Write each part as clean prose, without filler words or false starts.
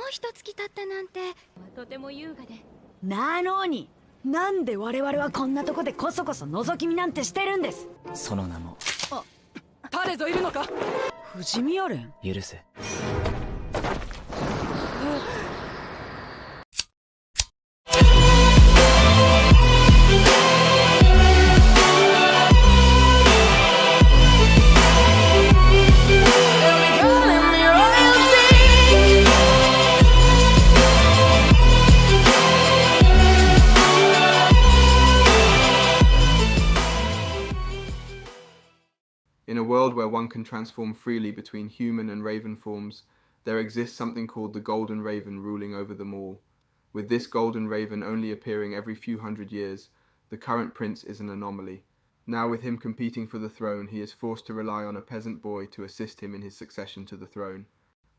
一月経ったなんてとても優雅で。なのに、なんで我々はこんなとこでこそこそ覗き見なんてしてるんです。その名も誰ぞいるのか。不死身やれん。許せ。In a world where one can transform freely between human and raven forms, there exists something called the Golden Raven ruling over them all. With this Golden Raven only appearing every few hundred years, the current prince is an anomaly. Now with him competing for the throne, he is forced to rely on a peasant boy to assist him in his succession to the throne.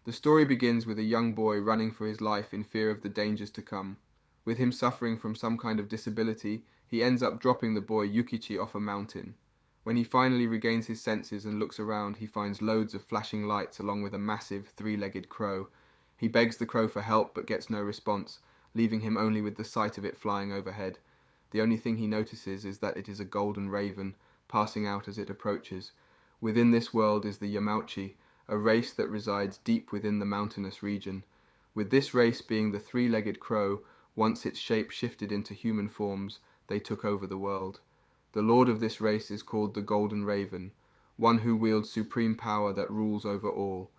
The story begins with a young boy running for his life in fear of the dangers to come. With him suffering from some kind of disability, he ends up dropping the boy Yukichi off a mountain. When he finally regains his senses and looks around, he finds loads of flashing lights along with a massive three-legged crow. He begs the crow for help but gets no response, leaving him only with the sight of it flying overhead. The only thing he notices is that it is a golden raven, passing out as it approaches. Within this world is the Yamauchi, a race that resides deep within the mountainous region. With this race being the three-legged crow, once its shape shifted into human forms, they took over the world. The lord of this race is called the Golden Raven, one who wields supreme power that rules over all.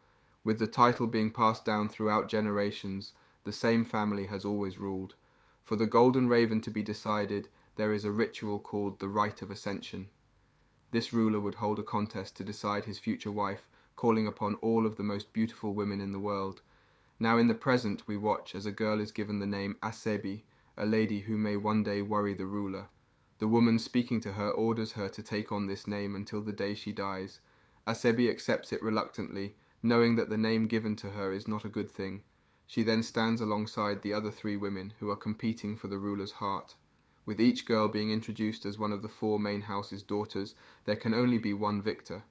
With the title being passed down throughout generations, the same family has always ruled. For the Golden Raven to be decided, there is a ritual called the Rite of Ascension. This ruler would hold a contest to decide his future wife, calling upon all of the most beautiful women in the world. Now in the present we watch as a girl is given the name Asebi, a lady who may one day worry the ruler. The woman speaking to her orders her to take on this name until the day she dies. Asebi accepts it reluctantly, knowing that the name given to her is not a good thing. She then stands alongside the other three women who are competing for the ruler's heart. With each girl being introduced as one of the four main house's daughters, there can only be one victor.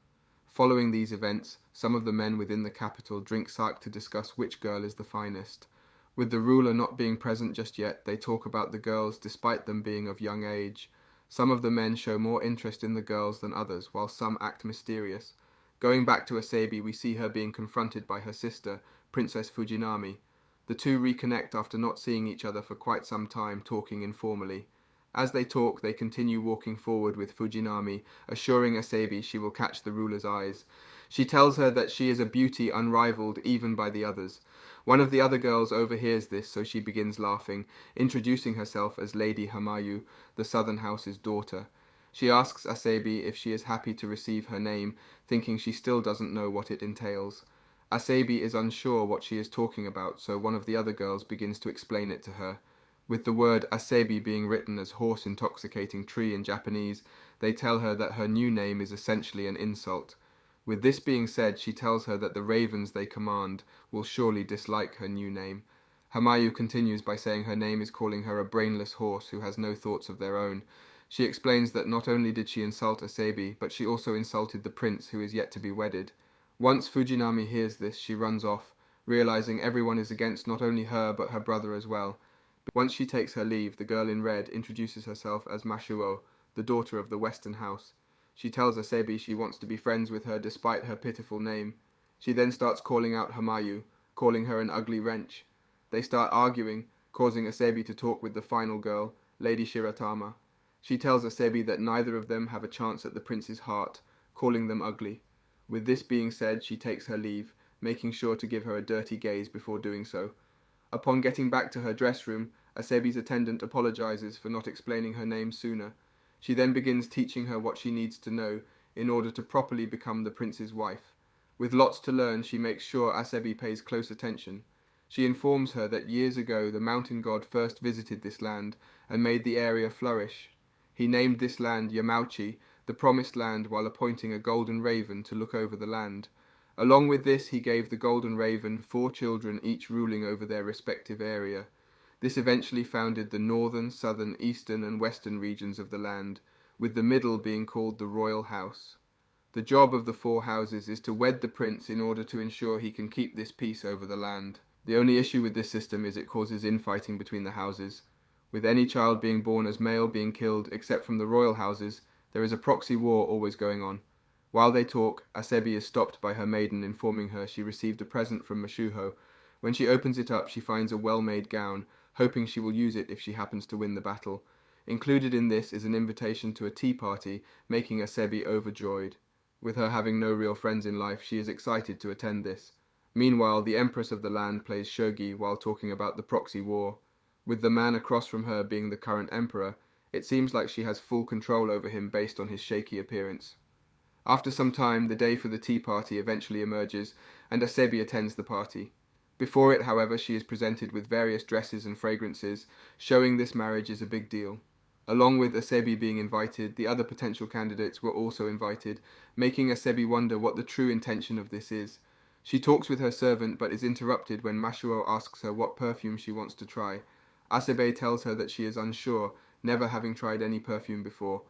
Following these events, some of the men within the capital drink sake to discuss which girl is the finest. With the ruler not being present just yet, they talk about the girls despite them being of young age. Some of the men show more interest in the girls than others, while some act mysterious. Going back to Asebi, we see her being confronted by her sister, Princess Fujinami. The two reconnect after not seeing each other for quite some time, talking informally. As they talk, they continue walking forward with Fujinami, assuring Asebi she will catch the ruler's eyes. She tells her that she is a beauty unrivaled even by the others. One of the other girls overhears this, so she begins laughing, introducing herself as Lady Hamayu, the Southern House's daughter. She asks Asebi if she is happy to receive her name, thinking she still doesn't know what it entails. Asebi is unsure what she is talking about, so one of the other girls begins to explain it to her. With the word Asebi being written as horse intoxicating tree in Japanese, they tell her that her new name is essentially an insult. With this being said, she tells her that the ravens they command will surely dislike her new name. Hamayu continues by saying her name is calling her a brainless horse who has no thoughts of their own. She explains that not only did she insult Asebi, but she also insulted the prince who is yet to be wedded. Once Fujinami hears this, she runs off, realizing everyone is against not only her but her brother as well. Once she takes her leave, the girl in red introduces herself as Mashuo, the daughter of the Western House. She tells Asebi she wants to be friends with her despite her pitiful name. She then starts calling out Hamayu, calling her an ugly wrench. They start arguing, causing Asebi to talk with the final girl, Lady Shiratama. She tells Asebi that neither of them have a chance at the prince's heart, calling them ugly. With this being said, she takes her leave, making sure to give her a dirty gaze before doing so. Upon getting back to her dress room, Asebi's attendant apologizes for not explaining her name sooner. She then begins teaching her what she needs to know in order to properly become the prince's wife. With lots to learn, she makes sure Asebi pays close attention. She informs her that years ago the mountain god first visited this land and made the area flourish. He named this land Yamauchi, the promised land, while appointing a golden raven to look over the land. Along with this, he gave the golden raven 4 children, each ruling over their respective area. This eventually founded the northern, southern, eastern and western regions of the land, with the middle being called the royal house. The job of the 4 houses is to wed the prince in order to ensure he can keep this peace over the land. The only issue with this system is it causes infighting between the houses. With any child being born as male being killed except from the royal houses, there is a proxy war always going on. While they talk, Asebi is stopped by her maiden informing her she received a present from Mashuho. When she opens it up, she finds a well-made gown, hoping she will use it if she happens to win the battle. Included in this is an invitation to a tea party, making Asebi overjoyed. With her having no real friends in life, she is excited to attend this. Meanwhile, the Empress of the land plays shogi while talking about the proxy war. With the man across from her being the current emperor, it seems like she has full control over him based on his shaky appearance. After some time, the day for the tea party eventually emerges, and Asebi attends the party. Before it, however, she is presented with various dresses and fragrances, showing this marriage is a big deal. Along with Asebi being invited, the other potential candidates were also invited, making Asebi wonder what the true intention of this is. She talks with her servant but is interrupted when Mashuo asks her what perfume she wants to try. Asebi tells her that she is unsure, never having tried any perfume before.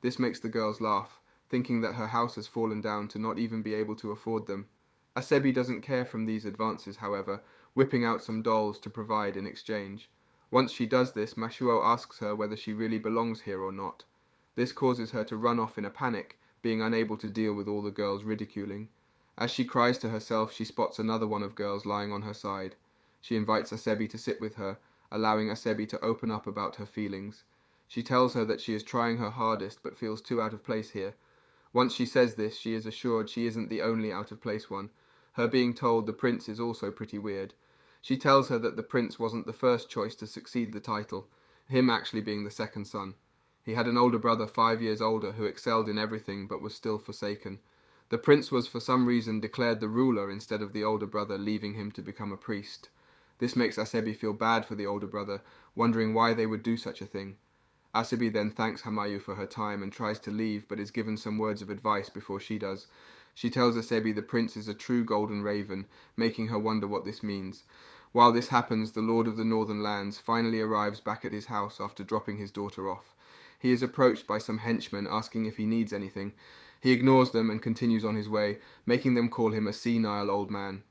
This makes the girls laugh, thinking that her house has fallen down to not even be able to afford them. Asebi doesn't care from these advances, however, whipping out some dolls to provide in exchange. Once she does this, Mashuo asks her whether she really belongs here or not. This causes her to run off in a panic, being unable to deal with all the girls ridiculing. As she cries to herself, she spots another one of girls lying on her side. She invites Asebi to sit with her, allowing Asebi to open up about her feelings. She tells her that she is trying her hardest but feels too out of place here. Once she says this, she is assured she isn't the only out of place one. Her being told the prince is also pretty weird. She tells her that the prince wasn't the first choice to succeed the title, him actually being the second son. He had an older brother 5 years older who excelled in everything but was still forsaken. The prince was for some reason declared the ruler instead of the older brother, leaving him to become a priest. This makes Asebi feel bad for the older brother, wondering why they would do such a thing. Asebi then thanks Hamayu for her time and tries to leave, but is given some words of advice before she does. She tells Asebi the prince is a true golden raven, making her wonder what this means. While this happens, the Lord of the Northern Lands finally arrives back at his house after dropping his daughter off. He is approached by some henchmen asking if he needs anything. He ignores them and continues on his way, making them call him a senile old man.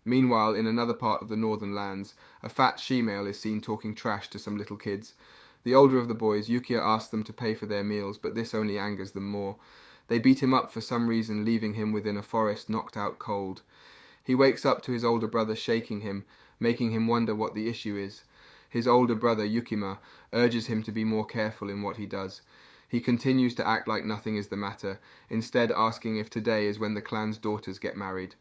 Meanwhile, in another part of the Northern Lands, a fat she-male is seen talking trash to some little kids. The older of the boys, Yukiya, asks them to pay for their meals, but this only angers them more. They beat him up for some reason, leaving him within a forest knocked out cold. He wakes up to his older brother shaking him, making him wonder what the issue is. His older brother, Yukima, urges him to be more careful in what he does. He continues to act like nothing is the matter, instead asking if today is when the clan's daughters get married.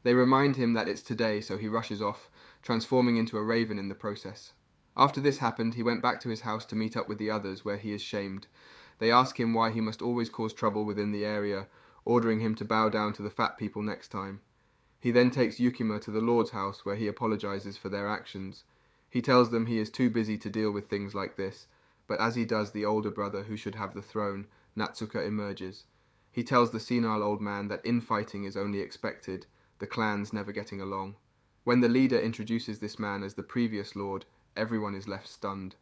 They remind him that it's today, so he rushes off, transforming into a raven in the process. After this happened, he went back to his house to meet up with the others, where he is shamed. They ask him why he must always cause trouble within the area, ordering him to bow down to the fat people next time. He then takes Yukima to the Lord's house, where he apologizes for their actions. He tells them he is too busy to deal with things like this, but as he does, the older brother who should have the throne, Natsuka, emerges. He tells the senile old man that infighting is only expected, the clans never getting along. When the leader introduces this man as the previous lord, everyone is left stunned.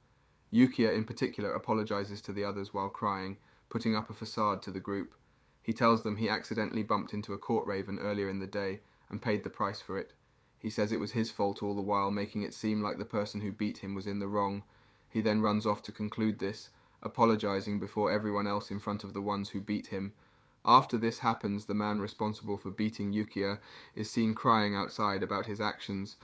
Yukiya in particular apologizes to the others while crying, putting up a facade to the group. He tells them he accidentally bumped into a court raven earlier in the day and paid the price for it. He says it was his fault all the while, making it seem like the person who beat him was in the wrong. He then runs off to conclude this, apologizing before everyone else in front of the ones who beat him. After this happens, the man responsible for beating Yukiya is seen crying outside about his actions.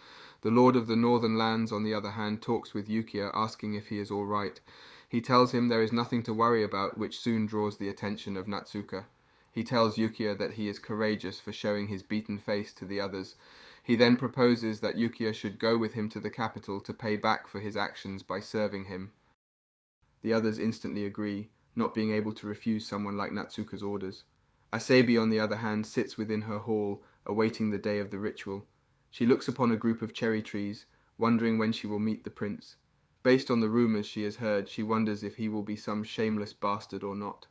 The Lord of the Northern Lands, on the other hand, talks with Yukiya, asking if he is all right. He tells him there is nothing to worry about, which soon draws the attention of Natsuka. He tells Yukiya that he is courageous for showing his beaten face to the others. He then proposes that Yukiya should go with him to the capital to pay back for his actions by serving him. The others instantly agree, not being able to refuse someone like Natsuka's orders. Asebi, on the other hand, sits within her hall, awaiting the day of the ritual. She looks upon a group of cherry trees, wondering when she will meet the prince. Based on the rumors she has heard, she wonders if he will be some shameless bastard or not.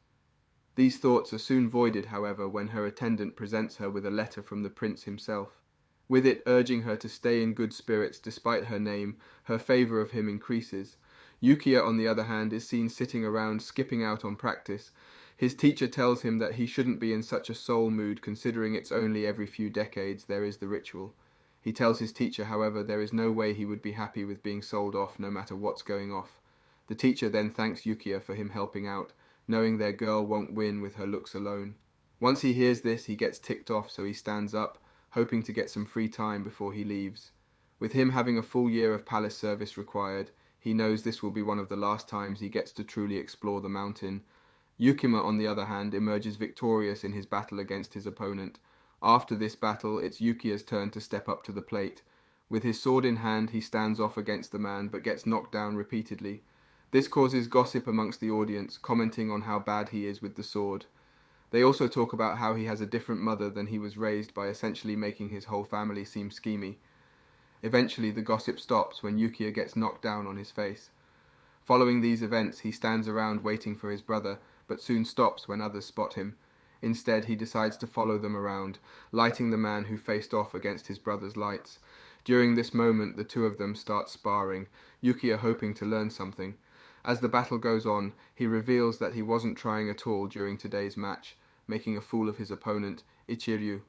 These thoughts are soon voided, however, when her attendant presents her with a letter from the prince himself. With it urging her to stay in good spirits despite her name, her favour of him increases. Yukiya, on the other hand, is seen sitting around skipping out on practice. His teacher tells him that he shouldn't be in such a soul mood, considering it's only every few decades there is the ritual. He tells his teacher, however, there is no way he would be happy with being sold off no matter what's going off. The teacher then thanks Yukiya for him helping out, knowing their girl won't win with her looks alone. Once he hears this, he gets ticked off, so he stands up, hoping to get some free time before he leaves. With him having a full year of palace service required, he knows this will be one of the last times he gets to truly explore the mountain. Yukima, on the other hand, emerges victorious in his battle against his opponent. After this battle, it's Yukiya's turn to step up to the plate. With his sword in hand, he stands off against the man, but gets knocked down repeatedly. This causes gossip amongst the audience, commenting on how bad he is with the sword. They also talk about how he has a different mother than he was raised by, essentially making his whole family seem schemy. Eventually, the gossip stops when Yukiya gets knocked down on his face. Following these events, he stands around waiting for his brother, but soon stops when others spot him. Instead, he decides to follow them around, lighting the man who faced off against his brother's lights. During this moment, the two of them start sparring, Yukiya hoping to learn something. As the battle goes on, he reveals that he wasn't trying at all during today's match, making a fool of his opponent, Ichiryu.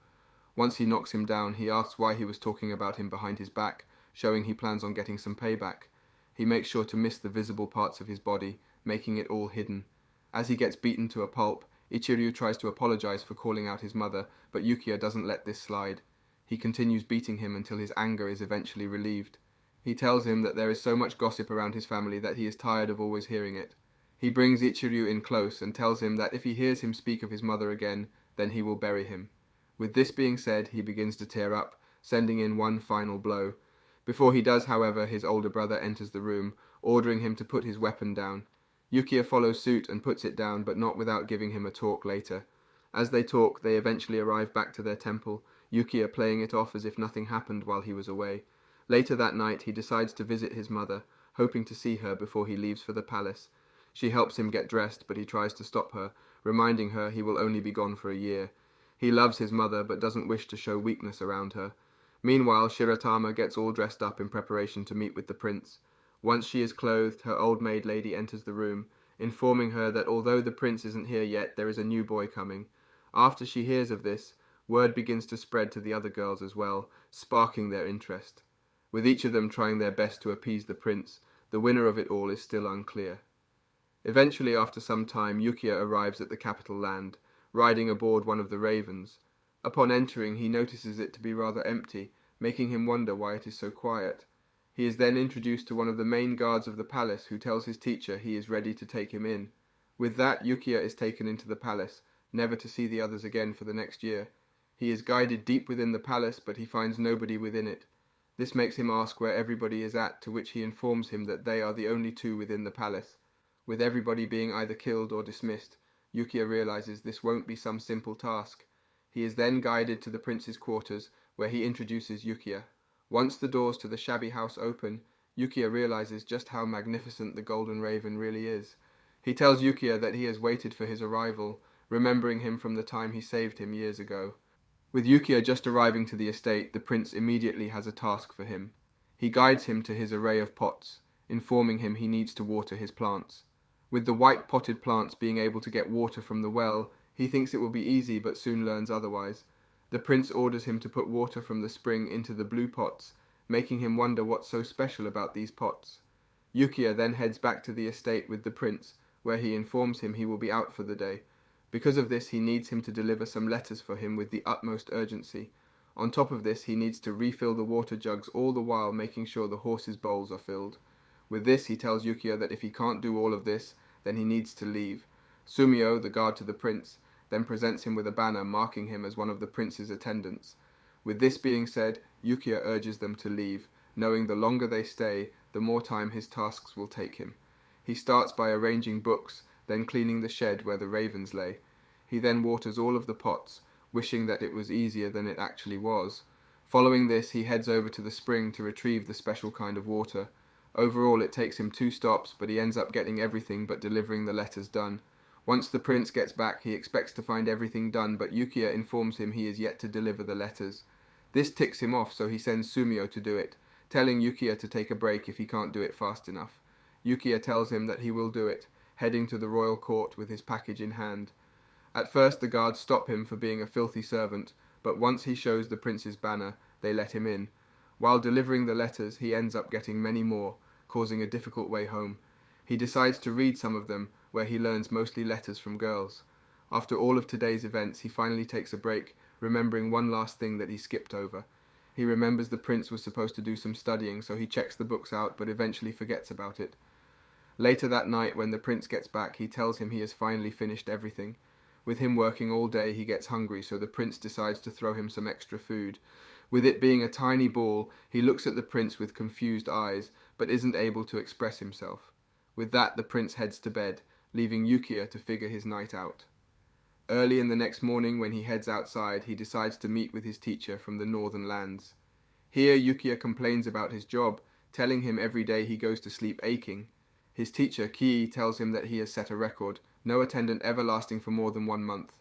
Once he knocks him down, he asks why he was talking about him behind his back, showing he plans on getting some payback. He makes sure to miss the visible parts of his body, making it all hidden. As he gets beaten to a pulp, Ichiryu tries to apologize for calling out his mother, but Yukiya doesn't let this slide. He continues beating him until his anger is eventually relieved. He tells him that there is so much gossip around his family that he is tired of always hearing it. He brings Ichiryu in close and tells him that if he hears him speak of his mother again, then he will bury him. With this being said, he begins to tear up, sending in one final blow. Before he does, however, his older brother enters the room, ordering him to put his weapon down. Yukiya follows suit and puts it down, but not without giving him a talk later. As they talk, they eventually arrive back to their temple, Yukiya playing it off as if nothing happened while he was away. Later that night, he decides to visit his mother, hoping to see her before he leaves for the palace. She helps him get dressed, but he tries to stop her, reminding her he will only be gone for a year. He loves his mother, but doesn't wish to show weakness around her. Meanwhile, Shiratama gets all dressed up in preparation to meet with the prince. Once she is clothed, her old maid lady enters the room, informing her that although the prince isn't here yet, there is a new boy coming. After she hears of this, word begins to spread to the other girls as well, sparking their interest. With each of them trying their best to appease the prince, the winner of it all is still unclear. Eventually, after some time, Yukiya arrives at the capital land, riding aboard one of the ravens. Upon entering, he notices it to be rather empty, making him wonder why it is so quiet. He is then introduced to one of the main guards of the palace, who tells his teacher he is ready to take him in. With that, Yukiya is taken into the palace, never to see the others again for the next year. He is guided deep within the palace, but he finds nobody within it. This makes him ask where everybody is at, to which he informs him that they are the only two within the palace. With everybody being either killed or dismissed, Yukiya realizes this won't be some simple task. He is then guided to the prince's quarters, where he introduces Yukiya. Once the doors to the shabby house open, Yukiya realizes just how magnificent the Golden Raven really is. He tells Yukiya that he has waited for his arrival, remembering him from the time he saved him years ago. With Yukiya just arriving to the estate, the prince immediately has a task for him. He guides him to his array of pots, informing him he needs to water his plants. With the white potted plants being able to get water from the well, he thinks it will be easy, but soon learns otherwise. The prince orders him to put water from the spring into the blue pots, making him wonder what's so special about these pots. Yukiya then heads back to the estate with the prince, where he informs him he will be out for the day. Because of this, he needs him to deliver some letters for him with the utmost urgency. On top of this, he needs to refill the water jugs, all the while making sure the horses' bowls are filled. With this, he tells Yukiya that if he can't do all of this, then he needs to leave. Sumio, the guard to the prince, then presents him with a banner marking him as one of the prince's attendants. With this being said, Yukiya urges them to leave, knowing the longer they stay, the more time his tasks will take him. He starts by arranging books, then cleaning the shed where the ravens lay. He then waters all of the pots, wishing that it was easier than it actually was. Following this, he heads over to the spring to retrieve the special kind of water. Overall, it takes him 2 stops, but he ends up getting everything but delivering the letters done. Once the prince gets back, he expects to find everything done, but Yukiya informs him he is yet to deliver the letters. This ticks him off, so he sends Sumio to do it, telling Yukiya to take a break if he can't do it fast enough. Yukiya tells him that he will do it, heading to the royal court with his package in hand. At first, the guards stop him for being a filthy servant, but once he shows the prince's banner, they let him in. While delivering the letters, he ends up getting many more, causing a difficult way home. He decides to read some of them, where he learns mostly letters from girls. After all of today's events, he finally takes a break, remembering one last thing that he skipped over. He remembers the prince was supposed to do some studying, so he checks the books out, but eventually forgets about it. Later that night, when the prince gets back, he tells him he has finally finished everything. With him working all day, he gets hungry, so the prince decides to throw him some extra food. With it being a tiny ball, he looks at the prince with confused eyes, but isn't able to express himself. With that, the prince heads to bed, leaving Yukiya to figure his night out. Early in the next morning, when he heads outside, he decides to meet with his teacher from the northern lands. Here, Yukiya complains about his job, telling him every day he goes to sleep aching. His teacher, Kii, tells him that he has set a record, no attendant ever lasting for more than 1 month.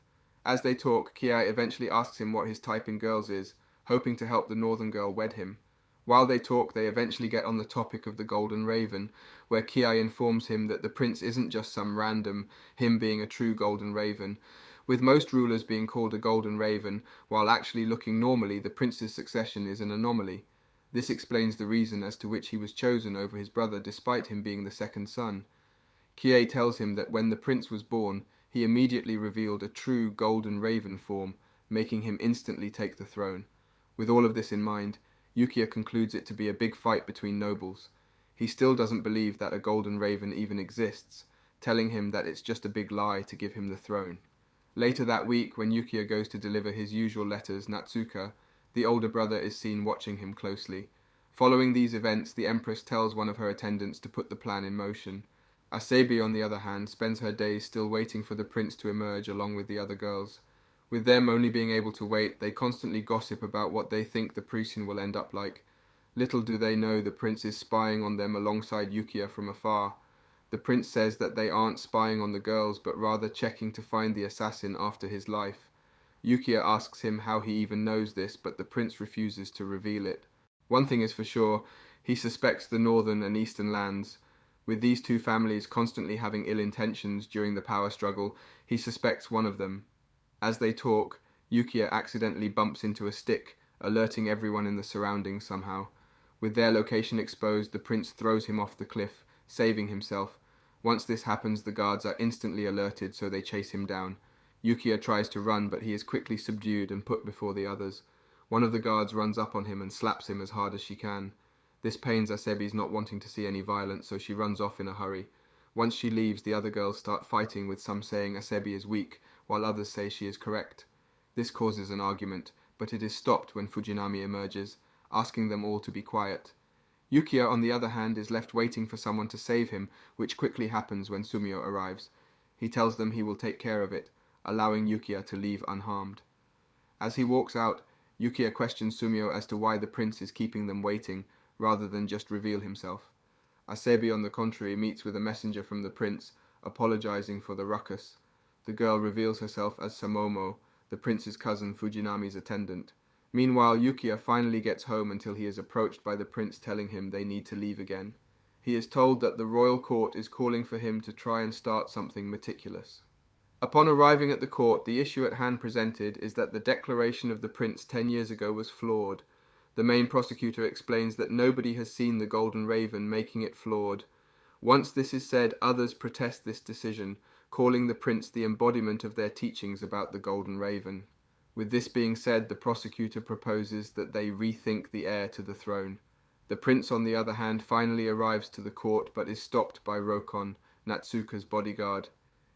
As they talk, Kii eventually asks him what his type in girls is, hoping to help the northern girl wed him. While they talk, they eventually get on the topic of the Golden Raven, where Kii informs him that the prince isn't just some random, him being a true Golden Raven. With most rulers being called a Golden Raven, while actually looking normally, the prince's succession is an anomaly. This explains the reason as to which he was chosen over his brother despite him being the second son. Kii tells him that when the prince was born, he immediately revealed a true Golden Raven form, making him instantly take the throne. With all of this in mind, Yukiya concludes it to be a big fight between nobles. He still doesn't believe that a Golden Raven even exists, telling him that it's just a big lie to give him the throne. Later that week, when Yukiya goes to deliver his usual letters, Natsuka, the older brother, is seen watching him closely. Following these events, the Empress tells one of her attendants to put the plan in motion. Asebi, on the other hand, spends her days still waiting for the prince to emerge along with the other girls. With them only being able to wait, they constantly gossip about what they think the Parisian will end up like. Little do they know the prince is spying on them alongside Yukiya from afar. The prince says that they aren't spying on the girls, but rather checking to find the assassin after his life. Yukiya asks him how he even knows this, but the prince refuses to reveal it. One thing is for sure, he suspects the northern and eastern lands. With these two families constantly having ill intentions during the power struggle, he suspects one of them. As they talk, Yukiya accidentally bumps into a stick, alerting everyone in the surroundings somehow. With their location exposed, the prince throws him off the cliff, saving himself. Once this happens, the guards are instantly alerted, so they chase him down. Yukiya tries to run, but he is quickly subdued and put before the others. One of the guards runs up on him and slaps him as hard as she can. This pains Asebi's not wanting to see any violence, so she runs off in a hurry. Once she leaves, the other girls start fighting, with some saying Asebi is weak, while others say she is correct. This causes an argument, but it is stopped when Fujinami emerges, asking them all to be quiet. Yukiya, on the other hand, is left waiting for someone to save him, which quickly happens when Sumio arrives. He tells them he will take care of it, allowing Yukiya to leave unharmed. As he walks out, Yukiya questions Sumio as to why the prince is keeping them waiting, rather than just reveal himself. Asebi, on the contrary, meets with a messenger from the prince, apologizing for the ruckus. The girl reveals herself as Samomo, the prince's cousin, Fujinami's attendant. Meanwhile, Yukiya finally gets home until he is approached by the prince telling him they need to leave again. He is told that the royal court is calling for him to try and start something meticulous. Upon arriving at the court, the issue at hand presented is that the declaration of the prince 10 years ago was flawed. The main prosecutor explains that nobody has seen the Golden Raven, making it flawed. Once this is said, others protest this decision, calling the prince the embodiment of their teachings about the Golden Raven. With this being said, the prosecutor proposes that they rethink the heir to the throne. The prince, on the other hand, finally arrives to the court, but is stopped by Rokon, Natsuka's bodyguard.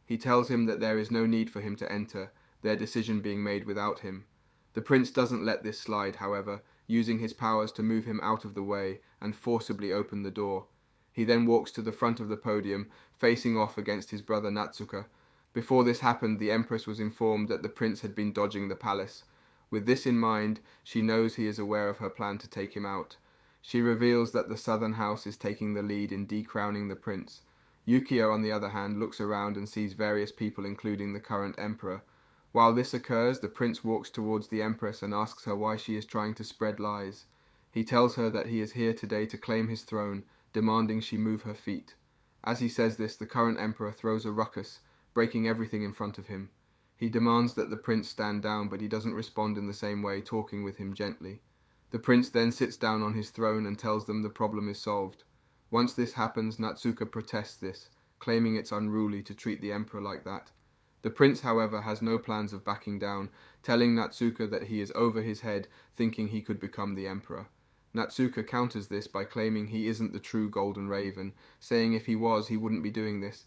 He tells him that there is no need for him to enter, their decision being made without him. The prince doesn't let this slide, however, using his powers to move him out of the way and forcibly open the door. He then walks to the front of the podium, facing off against his brother Natsuka. Before this happened, the Empress was informed that the prince had been dodging the palace. With this in mind, she knows he is aware of her plan to take him out. She reveals that the Southern House is taking the lead in decrowning the prince. Yukiya, on the other hand, looks around and sees various people, including the current emperor. While this occurs, the prince walks towards the Empress and asks her why she is trying to spread lies. He tells her that he is here today to claim his throne, demanding she move her feet. As he says this, the current emperor throws a ruckus, breaking everything in front of him. He demands that the prince stand down, but he doesn't respond in the same way, talking with him gently. The prince then sits down on his throne and tells them the problem is solved. Once this happens, Natsuka protests this, claiming it's unruly to treat the emperor like that. The prince, however, has no plans of backing down, telling Natsuka that he is over his head, thinking he could become the emperor. Natsuka counters this by claiming he isn't the true Golden Raven, saying if he was, he wouldn't be doing this.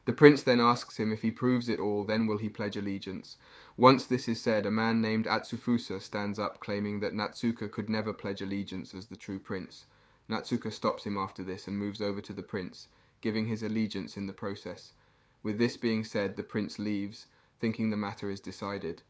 The prince then asks him if he proves it all, then will he pledge allegiance. Once this is said, a man named Atsufusa stands up, claiming that Natsuka could never pledge allegiance as the true prince. Natsuka stops him after this and moves over to the prince, giving his allegiance in the process. With this being said, the prince leaves, thinking the matter is decided.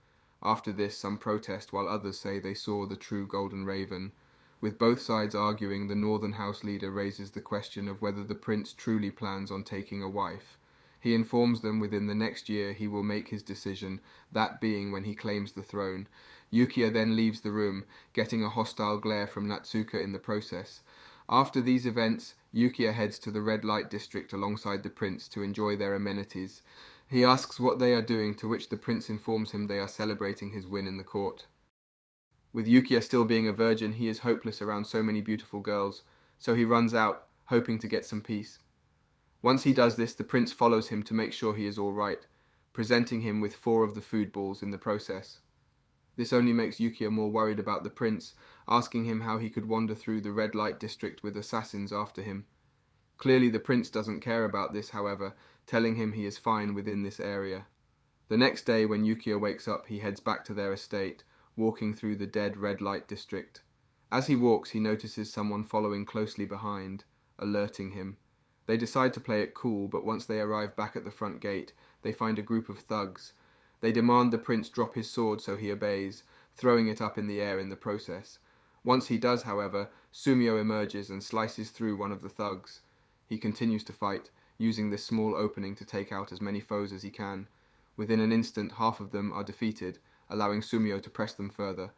After this, some protest while others say they saw the true Golden Raven. With both sides arguing, the Northern House leader raises the question of whether the prince truly plans on taking a wife. He informs them within the next year he will make his decision, that being when he claims the throne. Yukiya then leaves the room, getting a hostile glare from Natsuka in the process. After these events, Yukiya heads to the red light district alongside the prince to enjoy their amenities. He asks what they are doing, to which the prince informs him they are celebrating his win in the court. With Yukiya still being a virgin, he is hopeless around so many beautiful girls, so he runs out, hoping to get some peace. Once he does this, the prince follows him to make sure he is all right, presenting him with 4 of the food balls in the process. This only makes Yukiya more worried about the prince, asking him how he could wander through the red light district with assassins after him. Clearly the prince doesn't care about this, however, telling him he is fine within this area. The next day, when Yukiya wakes up, he heads back to their estate, walking through the dead red light district. As he walks, he notices someone following closely behind, alerting him. They decide to play it cool, but once they arrive back at the front gate, they find a group of thugs. They demand the prince drop his sword, so he obeys, throwing it up in the air in the process. Once he does, however, Sumio emerges and slices through one of the thugs. He continues to fight, using this small opening to take out as many foes as he can. Within an instant, half of them are defeated, allowing Sumio to press them further.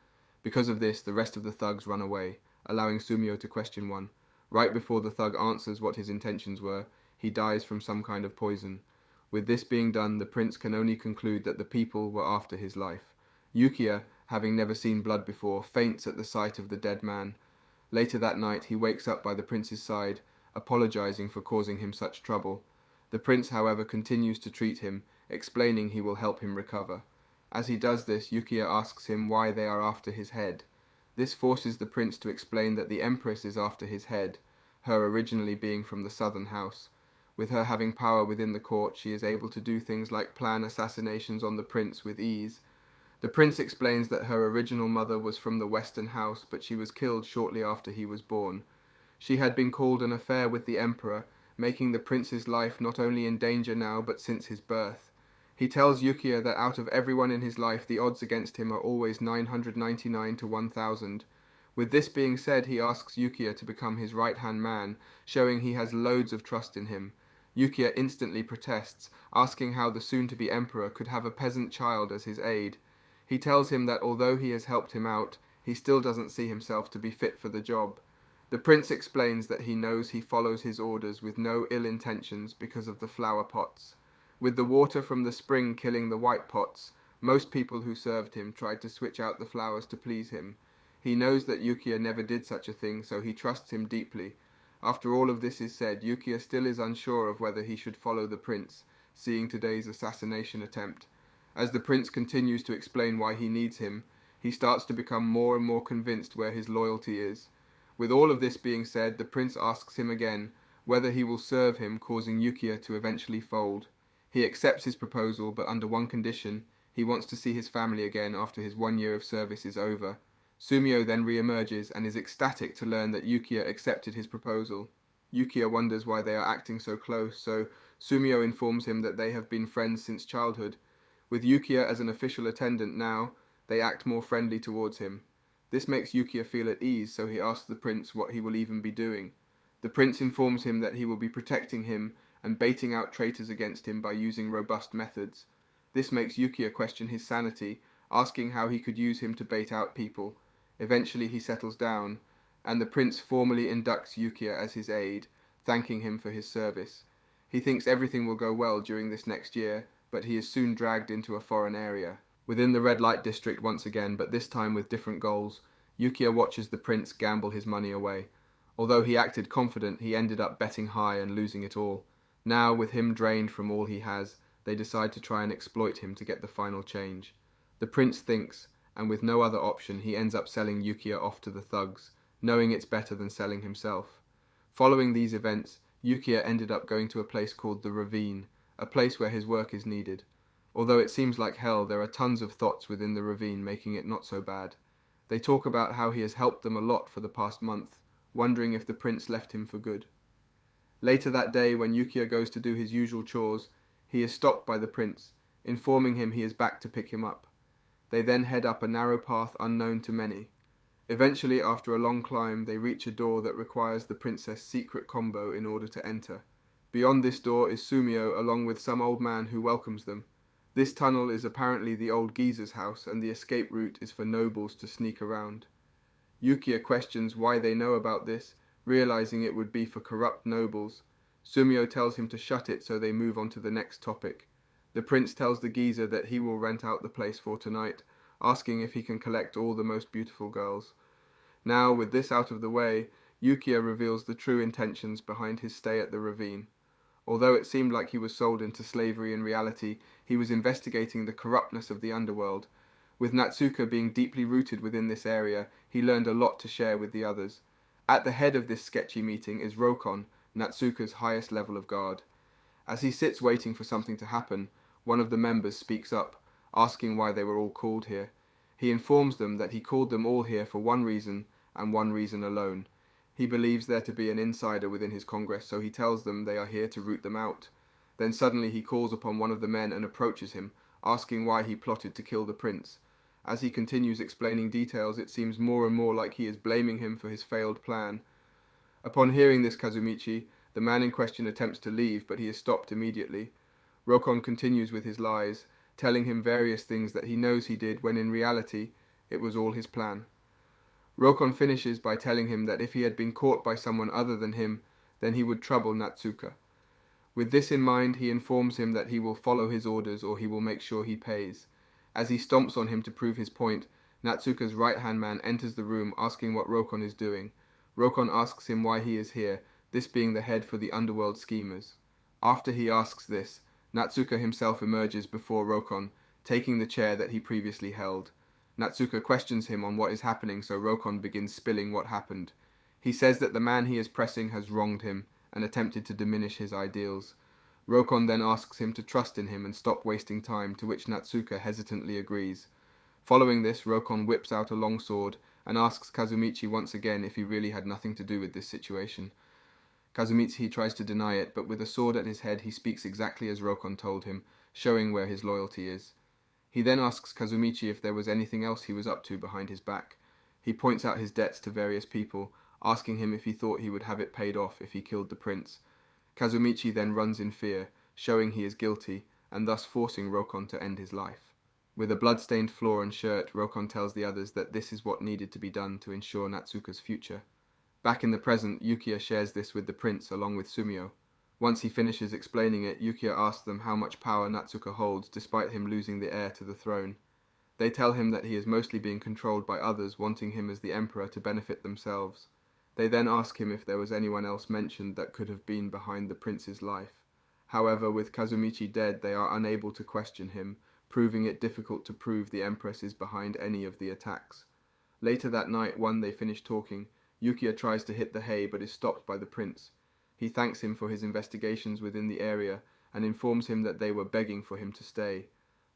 Because of this, the rest of the thugs run away, allowing Sumio to question one. Right before the thug answers what his intentions were, he dies from some kind of poison. With this being done, the prince can only conclude that the people were after his life. Yukiya, having never seen blood before, faints at the sight of the dead man. Later that night, he wakes up by the prince's side, apologizing for causing him such trouble. The prince, however, continues to treat him, explaining he will help him recover. As he does this, Yukiya asks him why they are after his head. This forces the prince to explain that the empress is after his head, her originally being from the southern house. With her having power within the court, she is able to do things like plan assassinations on the prince with ease. The prince explains that her original mother was from the western house, but she was killed shortly after he was born. She had been called an affair with the emperor, making the prince's life not only in danger now, but since his birth. He tells Yukiya that out of everyone in his life, the odds against him are always 999 to 1000. With this being said, he asks Yukiya to become his right-hand man, showing he has loads of trust in him. Yukiya instantly protests, asking how the soon-to-be emperor could have a peasant child as his aide. He tells him that although he has helped him out, he still doesn't see himself to be fit for the job. The prince explains that he knows he follows his orders with no ill intentions because of the flower pots. With the water from the spring killing the white pots, most people who served him tried to switch out the flowers to please him. He knows that Yukiya never did such a thing, so he trusts him deeply. After all of this is said, Yukiya still is unsure of whether he should follow the prince, seeing today's assassination attempt. As the prince continues to explain why he needs him, he starts to become more and more convinced where his loyalty is. With all of this being said, the prince asks him again whether he will serve him, causing Yukiya to eventually fold. He accepts his proposal, but under one condition: he wants to see his family again after his 1 year of service is over. Sumio then re-emerges and is ecstatic to learn that Yukiya accepted his proposal. Yukiya wonders why they are acting so close, so Sumio informs him that they have been friends since childhood. With Yukiya as an official attendant now, they act more friendly towards him. This makes Yukiya feel at ease, so he asks the prince what he will even be doing. The prince informs him that he will be protecting him and baiting out traitors against him by using robust methods. This makes Yukiya question his sanity, asking how he could use him to bait out people. Eventually he settles down, and the prince formally inducts Yukiya as his aide, thanking him for his service. He thinks everything will go well during this next year, but he is soon dragged into a foreign area. Within the red light district once again, but this time with different goals, Yukiya watches the prince gamble his money away. Although he acted confident, he ended up betting high and losing it all. Now, with him drained from all he has, they decide to try and exploit him to get the final change. The prince thinks, and with no other option, he ends up selling Yukiya off to the thugs, knowing it's better than selling himself. Following these events, Yukiya ended up going to a place called the Ravine, a place where his work is needed. Although it seems like hell, there are tons of thoughts within the ravine, making it not so bad. They talk about how he has helped them a lot for the past month, wondering if the prince left him for good. Later that day, when Yukiya goes to do his usual chores, he is stopped by the prince, informing him he is back to pick him up. They then head up a narrow path unknown to many. Eventually, after a long climb, they reach a door that requires the princess' secret combo in order to enter. Beyond this door is Sumio, along with some old man who welcomes them. This tunnel is apparently the old geezer's house, and the escape route is for nobles to sneak around. Yukiya questions why they know about this, realizing it would be for corrupt nobles. Sumio tells him to shut it, so they move on to the next topic. The prince tells the geezer that he will rent out the place for tonight, asking if he can collect all the most beautiful girls. Now, with this out of the way, Yukiya reveals the true intentions behind his stay at the ravine. Although it seemed like he was sold into slavery, in reality, he was investigating the corruptness of the underworld. With Natsuka being deeply rooted within this area, he learned a lot to share with the others. At the head of this sketchy meeting is Rokon, Natsuka's highest level of guard. As he sits waiting for something to happen, one of the members speaks up, asking why they were all called here. He informs them that he called them all here for one reason, and one reason alone. He believes there to be an insider within his congress, so he tells them they are here to root them out. Then suddenly he calls upon one of the men and approaches him, asking why he plotted to kill the prince. As he continues explaining details, it seems more and more like he is blaming him for his failed plan. Upon hearing this Kazumichi, the man in question attempts to leave, but he is stopped immediately. Rokon continues with his lies, telling him various things that he knows he did when in reality it was all his plan. Rokon finishes by telling him that if he had been caught by someone other than him, then he would trouble Natsuka. With this in mind, he informs him that he will follow his orders or he will make sure he pays. As he stomps on him to prove his point, Natsuka's right-hand man enters the room asking what Rokon is doing. Rokon asks him why he is here, this being the head for the underworld schemers. After he asks this, Natsuka himself emerges before Rokon, taking the chair that he previously held. Natsuka questions him on what is happening, so Rokon begins spilling what happened. He says that the man he is pressing has wronged him and attempted to diminish his ideals. Rokon then asks him to trust in him and stop wasting time, to which Natsuka hesitantly agrees. Following this, Rokon whips out a long sword and asks Kazumichi once again if he really had nothing to do with this situation. Kazumichi tries to deny it, but with a sword at his head he speaks exactly as Rokon told him, showing where his loyalty is. He then asks Kazumichi if there was anything else he was up to behind his back. He points out his debts to various people, asking him if he thought he would have it paid off if he killed the prince. Kazumichi then runs in fear, showing he is guilty, and thus forcing Rokon to end his life. With a blood-stained floor and shirt, Rokon tells the others that this is what needed to be done to ensure Natsuka's future. Back in the present, Yukiya shares this with the prince along with Sumio. Once he finishes explaining it, Yukiya asks them how much power Natsuka holds despite him losing the heir to the throne. They tell him that he is mostly being controlled by others wanting him as the emperor to benefit themselves. They then ask him if there was anyone else mentioned that could have been behind the prince's life. However, with Kazumichi dead, they are unable to question him, proving it difficult to prove the empress is behind any of the attacks. Later that night, when they finish talking, Yukiya tries to hit the hay but is stopped by the prince. He thanks him for his investigations within the area and informs him that they were begging for him to stay.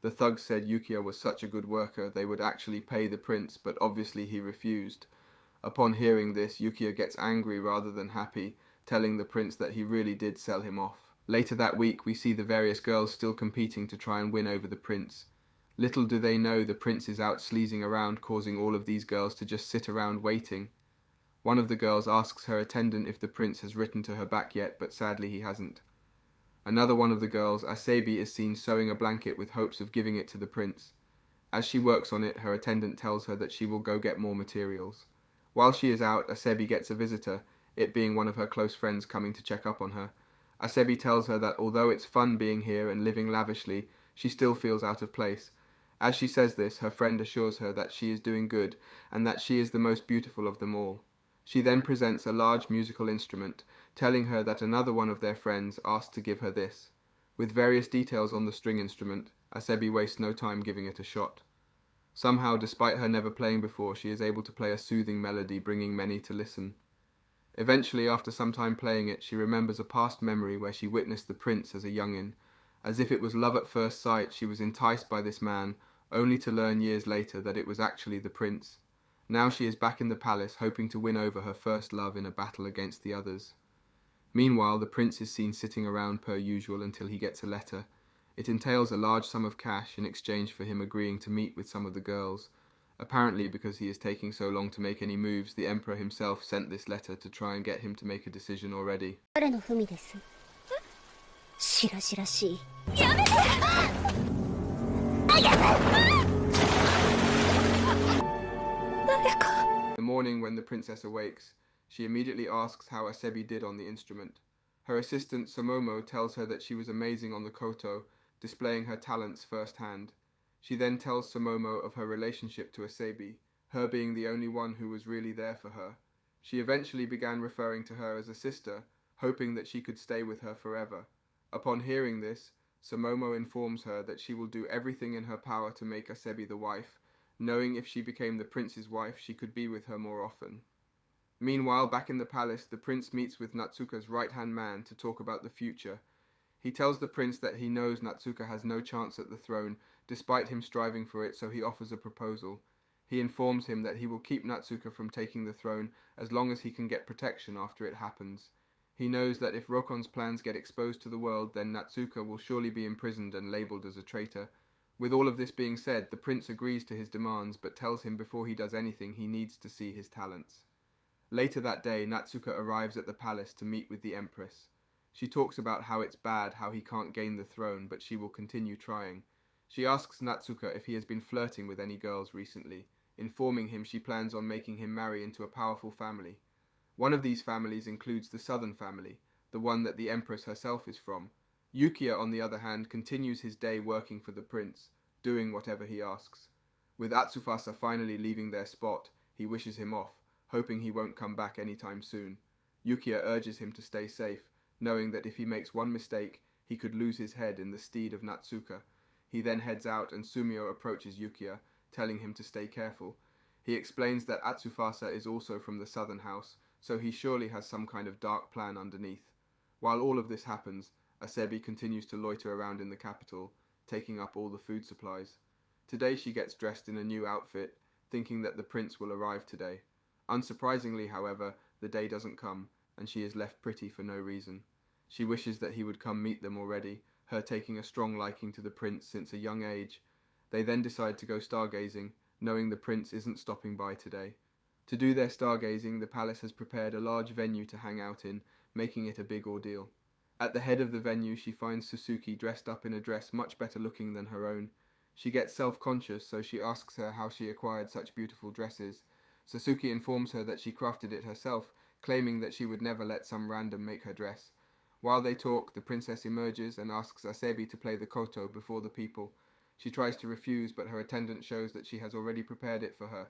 The thugs said Yukiya was such a good worker they would actually pay the prince, but obviously he refused. Upon hearing this, Yukiya gets angry rather than happy, telling the prince that he really did sell him off. Later that week, we see the various girls still competing to try and win over the prince. Little do they know the prince is out sleazing around, causing all of these girls to just sit around waiting. One of the girls asks her attendant if the prince has written to her back yet, but sadly he hasn't. Another one of the girls, Asebi, is seen sewing a blanket with hopes of giving it to the prince. As she works on it, her attendant tells her that she will go get more materials. While she is out, Asebi gets a visitor, it being one of her close friends coming to check up on her. Asebi tells her that although it's fun being here and living lavishly, she still feels out of place. As she says this, her friend assures her that she is doing good and that she is the most beautiful of them all. She then presents a large musical instrument, telling her that another one of their friends asked to give her this. With various details on the string instrument, Asebi wastes no time giving it a shot. Somehow, despite her never playing before, she is able to play a soothing melody, bringing many to listen. Eventually, after some time playing it, she remembers a past memory where she witnessed the prince as a youngin'. As if it was love at first sight, she was enticed by this man, only to learn years later that it was actually the prince. Now she is back in the palace, hoping to win over her first love in a battle against the others. Meanwhile, the prince is seen sitting around per usual until he gets a letter. It entails a large sum of cash in exchange for him agreeing to meet with some of the girls. Apparently, because he is taking so long to make any moves, the emperor himself sent this letter to try and get him to make a decision already. 彼の文です。しらしらしい。 The morning when the princess awakes, she immediately asks how Asebi did on the instrument. Her assistant Somomo tells her that she was amazing on the koto, displaying her talents firsthand. She then tells Somomo of her relationship to Asebi, her being the only one who was really there for her. She eventually began referring to her as a sister, hoping that she could stay with her forever. Upon hearing this, Somomo informs her that she will do everything in her power to make Asebi the wife, knowing if she became the prince's wife, she could be with her more often. Meanwhile, back in the palace, the prince meets with Natsuka's right-hand man to talk about the future. He tells the prince that he knows Natsuka has no chance at the throne, despite him striving for it, so he offers a proposal. He informs him that he will keep Natsuka from taking the throne as long as he can get protection after it happens. He knows that if Rokon's plans get exposed to the world, then Natsuka will surely be imprisoned and labelled as a traitor. With all of this being said, the prince agrees to his demands, but tells him before he does anything he needs to see his talents. Later that day, Natsuka arrives at the palace to meet with the empress. She talks about how it's bad how he can't gain the throne, but she will continue trying. She asks Natsuka if he has been flirting with any girls recently, informing him she plans on making him marry into a powerful family. One of these families includes the Southern family, the one that the empress herself is from. Yukiya, on the other hand, continues his day working for the prince, doing whatever he asks. With Atsufasa finally leaving their spot, he wishes him off, hoping he won't come back anytime soon. Yukiya urges him to stay safe, knowing that if he makes one mistake, he could lose his head in the stead of Natsuka. He then heads out and Sumio approaches Yukiya, telling him to stay careful. He explains that Atsufasa is also from the southern house, so he surely has some kind of dark plan underneath. While all of this happens, Asebi continues to loiter around in the capital, taking up all the food supplies. Today she gets dressed in a new outfit, thinking that the prince will arrive today. Unsurprisingly, however, the day doesn't come, and she is left pretty for no reason. She wishes that he would come meet them already, her taking a strong liking to the prince since a young age. They then decide to go stargazing, knowing the prince isn't stopping by today. To do their stargazing, the palace has prepared a large venue to hang out in, making it a big ordeal. At the head of the venue, she finds Suzuki dressed up in a dress much better looking than her own. She gets self-conscious, so she asks her how she acquired such beautiful dresses. Suzuki informs her that she crafted it herself, claiming that she would never let some random make her dress. While they talk, the princess emerges and asks Asebi to play the koto before the people. She tries to refuse, but her attendant shows that she has already prepared it for her.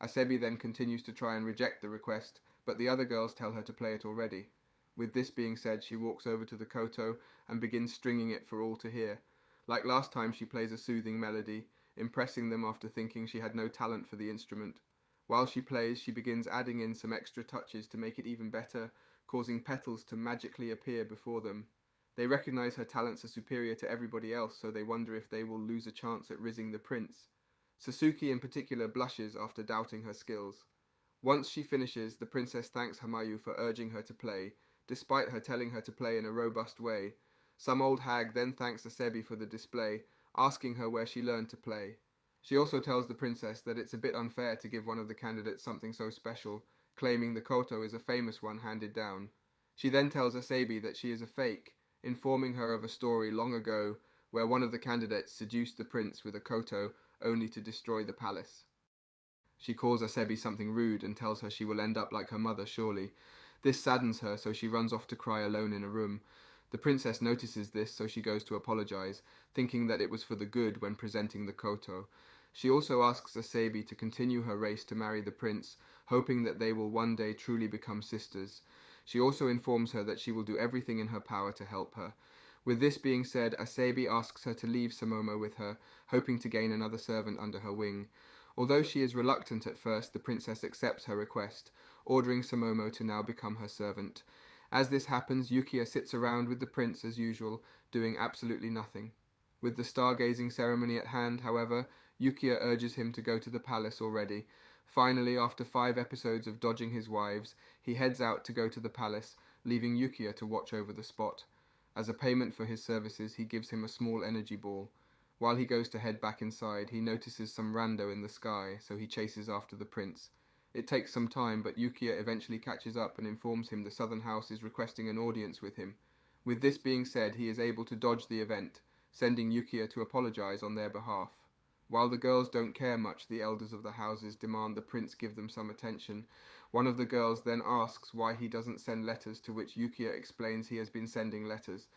Asebi then continues to try and reject the request, but the other girls tell her to play it already. With this being said, she walks over to the koto and begins stringing it for all to hear. Like last time, she plays a soothing melody, impressing them after thinking she had no talent for the instrument. While she plays, she begins adding in some extra touches to make it even better, causing petals to magically appear before them. They recognize her talents are superior to everybody else, so they wonder if they will lose a chance at rizzing the prince. Sasuke in particular blushes after doubting her skills. Once she finishes, the princess thanks Hamayu for urging her to play, despite her telling her to play in a robust way. Some old hag then thanks Asebi for the display, asking her where she learned to play. She also tells the princess that it's a bit unfair to give one of the candidates something so special, claiming the koto is a famous one handed down. She then tells Asebi that she is a fake, informing her of a story long ago where one of the candidates seduced the prince with a koto only to destroy the palace. She calls Asebi something rude and tells her she will end up like her mother surely. This saddens her, so she runs off to cry alone in a room. The princess notices this, so she goes to apologize, thinking that it was for the good when presenting the koto. She also asks Asabi to continue her race to marry the prince, hoping that they will one day truly become sisters. She also informs her that she will do everything in her power to help her. With this being said, Asabi asks her to leave Samomo with her, hoping to gain another servant under her wing. Although she is reluctant at first, the princess accepts her request, ordering Samomo to now become her servant. As this happens, Yukiya sits around with the prince as usual, doing absolutely nothing. With the stargazing ceremony at hand, however, Yukiya urges him to go to the palace already. Finally, after 5 episodes of dodging his wives, he heads out to go to the palace, leaving Yukiya to watch over the spot. As a payment for his services, he gives him a small energy ball. While he goes to head back inside, he notices some rando in the sky, so he chases after the prince. It takes some time, but Yukiya eventually catches up and informs him the Southern House is requesting an audience with him. With this being said, he is able to dodge the event, sending Yukiya to apologize on their behalf. While the girls don't care much, the elders of the houses demand the prince give them some attention. One of the girls then asks why he doesn't send letters, to which Yukiya explains he has been sending letters.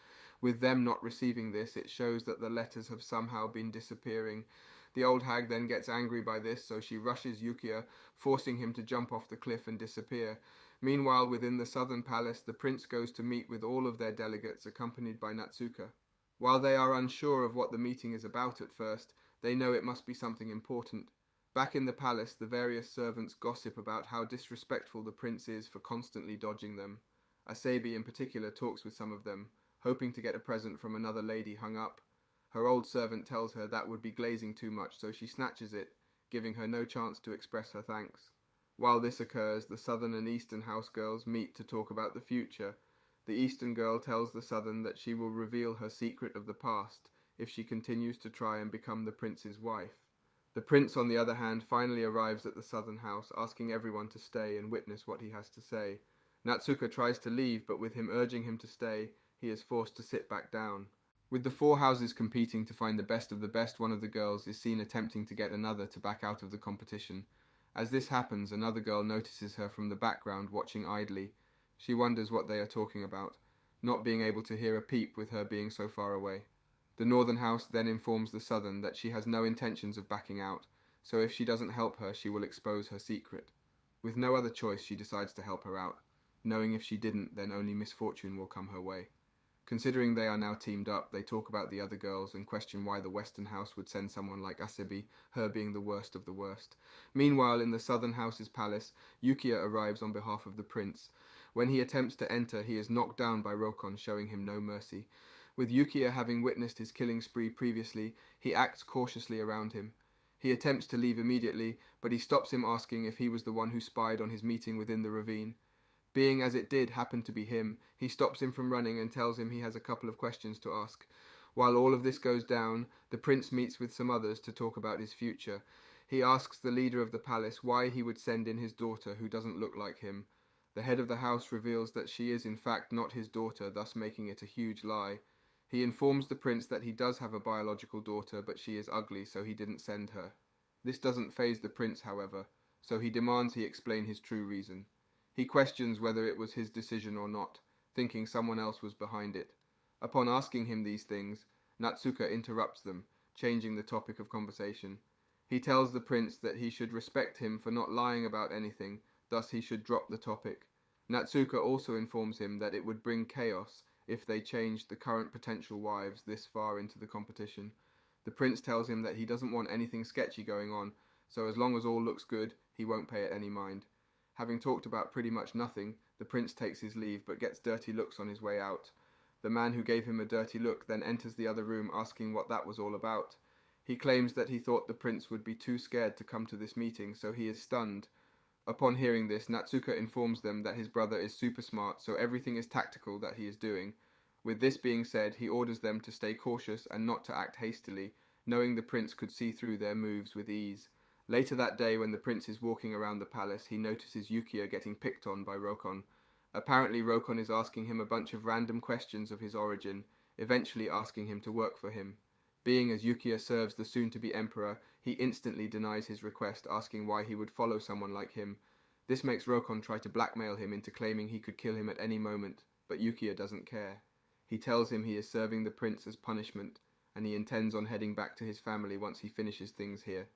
With them not receiving this, it shows that the letters have somehow been disappearing. The old hag then gets angry by this, so she rushes Yukiya, forcing him to jump off the cliff and disappear. Meanwhile, within the southern palace, the prince goes to meet with all of their delegates, accompanied by Natsuka. While they are unsure of what the meeting is about at first, they know it must be something important. Back in the palace, the various servants gossip about how disrespectful the prince is for constantly dodging them. Asabi in particular talks with some of them, hoping to get a present from another lady hung up. Her old servant tells her that would be glazing too much, so she snatches it, giving her no chance to express her thanks. While this occurs, the southern and eastern house girls meet to talk about the future. The eastern girl tells the southern that she will reveal her secret of the past if she continues to try and become the prince's wife. The prince, on the other hand, finally arrives at the southern house, asking everyone to stay and witness what he has to say. Natsuka tries to leave, but with him urging him to stay, he is forced to sit back down. With the 4 houses competing to find the best of the best, one of the girls is seen attempting to get another to back out of the competition. As this happens, another girl notices her from the background, watching idly. She wonders what they are talking about, not being able to hear a peep with her being so far away. The northern house then informs the southern that she has no intentions of backing out, so if she doesn't help her, she will expose her secret. With no other choice, she decides to help her out, knowing if she didn't, then only misfortune will come her way. Considering they are now teamed up, they talk about the other girls and question why the western house would send someone like Asabi, her being the worst of the worst. Meanwhile, in the southern house's palace, Yukiya arrives on behalf of the prince. When he attempts to enter, he is knocked down by Rokon, showing him no mercy. With Yukiya having witnessed his killing spree previously, he acts cautiously around him. He attempts to leave immediately, but he stops him, asking if he was the one who spied on his meeting within the ravine. Being as it did happen to be him, he stops him from running and tells him he has a couple of questions to ask. While all of this goes down, the prince meets with some others to talk about his future. He asks the leader of the palace why he would send in his daughter who doesn't look like him. The head of the house reveals that she is in fact not his daughter, thus making it a huge lie. He informs the prince that he does have a biological daughter, but she is ugly, so he didn't send her. This doesn't faze the prince, however, so he demands he explain his true reason. He questions whether it was his decision or not, thinking someone else was behind it. Upon asking him these things, Natsuka interrupts them, changing the topic of conversation. He tells the prince that he should respect him for not lying about anything, thus he should drop the topic. Natsuka also informs him that it would bring chaos if they changed the current potential wives this far into the competition. The prince tells him that he doesn't want anything sketchy going on, so as long as all looks good, he won't pay it any mind. Having talked about pretty much nothing, the prince takes his leave but gets dirty looks on his way out. The man who gave him a dirty look then enters the other room, asking what that was all about. He claims that he thought the prince would be too scared to come to this meeting, so he is stunned. Upon hearing this, Natsuka informs them that his brother is super smart, so everything is tactical that he is doing. With this being said, he orders them to stay cautious and not to act hastily, knowing the prince could see through their moves with ease. Later that day, when the prince is walking around the palace, he notices Yukiya getting picked on by Rokon. Apparently, Rokon is asking him a bunch of random questions of his origin, eventually asking him to work for him. Being as Yukiya serves the soon-to-be emperor, he instantly denies his request, asking why he would follow someone like him. This makes Rokon try to blackmail him into claiming he could kill him at any moment, but Yukiya doesn't care. He tells him he is serving the prince as punishment, and he intends on heading back to his family once he finishes things here.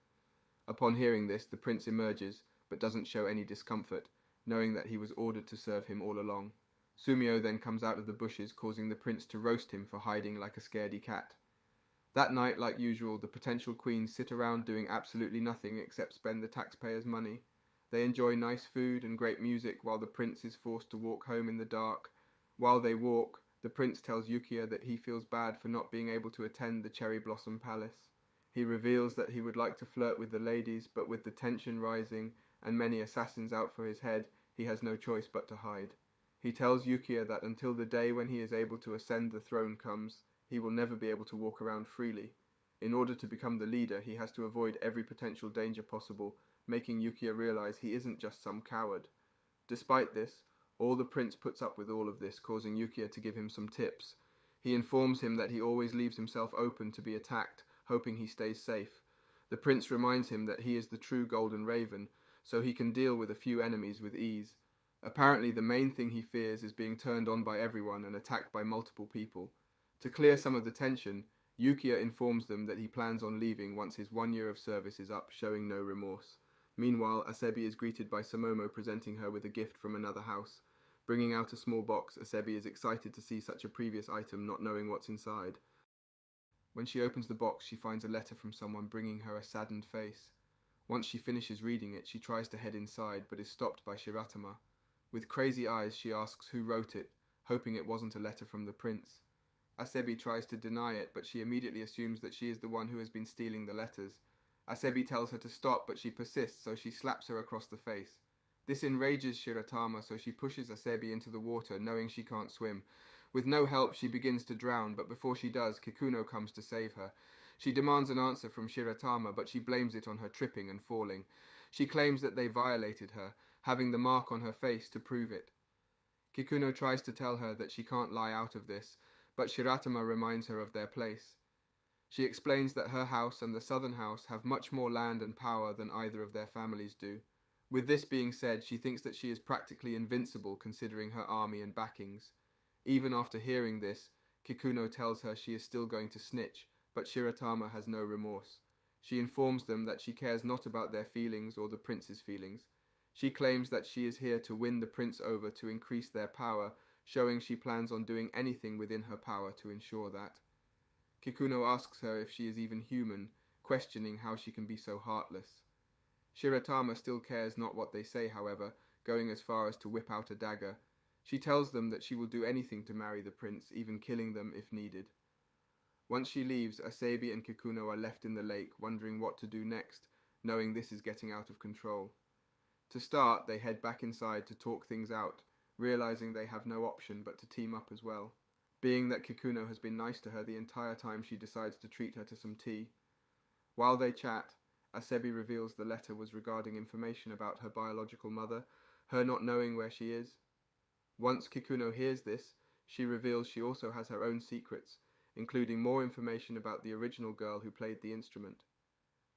Upon hearing this, the prince emerges, but doesn't show any discomfort, knowing that he was ordered to serve him all along. Sumio then comes out of the bushes, causing the prince to roast him for hiding like a scaredy cat. That night, like usual, the potential queens sit around doing absolutely nothing except spend the taxpayers' money. They enjoy nice food and great music while the prince is forced to walk home in the dark. While they walk, the prince tells Yukiya that he feels bad for not being able to attend the Cherry Blossom Palace. He reveals that he would like to flirt with the ladies, but with the tension rising and many assassins out for his head, he has no choice but to hide. He tells Yukiya that until the day when he is able to ascend the throne comes, he will never be able to walk around freely. In order to become the leader, he has to avoid every potential danger possible, making Yukiya realize he isn't just some coward. Despite this, the prince puts up with all of this, causing Yukiya to give him some tips. He informs him that he always leaves himself open to be attacked, hoping he stays safe. The prince reminds him that he is the true Golden Raven, so he can deal with a few enemies with ease. Apparently, the main thing he fears is being turned on by everyone and attacked by multiple people. To clear some of the tension, Yukiya informs them that he plans on leaving once his 1 year of service is up, showing no remorse. Meanwhile, Asebi is greeted by Samomo presenting her with a gift from another house. Bringing out a small box, Asebi is excited to see such a previous item, not knowing what's inside. When she opens the box, she finds a letter from someone bringing her a saddened face. Once she finishes reading it, she tries to head inside, but is stopped by Shiratama. With crazy eyes, she asks who wrote it, hoping it wasn't a letter from the prince. Asebi tries to deny it, but she immediately assumes that she is the one who has been stealing the letters. Asebi tells her to stop, but she persists, so she slaps her across the face. This enrages Shiratama, so she pushes Asebi into the water, knowing she can't swim. With no help, she begins to drown, but before she does, Kikuno comes to save her. She demands an answer from Shiratama, but she blames it on her tripping and falling. She claims that they violated her, having the mark on her face to prove it. Kikuno tries to tell her that she can't lie out of this, but Shiratama reminds her of their place. She explains that her house and the southern house have much more land and power than either of their families do. With this being said, she thinks that she is practically invincible considering her army and backings. Even after hearing this, Kikuno tells her she is still going to snitch, but Shiratama has no remorse. She informs them that she cares not about their feelings or the prince's feelings. She claims that she is here to win the prince over to increase their power, showing she plans on doing anything within her power to ensure that. Kikuno asks her if she is even human, questioning how she can be so heartless. Shiratama still cares not what they say, however, going as far as to whip out a dagger. She tells them that she will do anything to marry the prince, even killing them if needed. Once she leaves, Asebi and Kikuno are left in the lake, wondering what to do next, knowing this is getting out of control. To start, they head back inside to talk things out, realizing they have no option but to team up as well. Being that Kikuno has been nice to her the entire time, she decides to treat her to some tea. While they chat, Asebi reveals the letter was regarding information about her biological mother, her not knowing where she is. Once Kikuno hears this, she reveals she also has her own secrets, including more information about the original girl who played the instrument.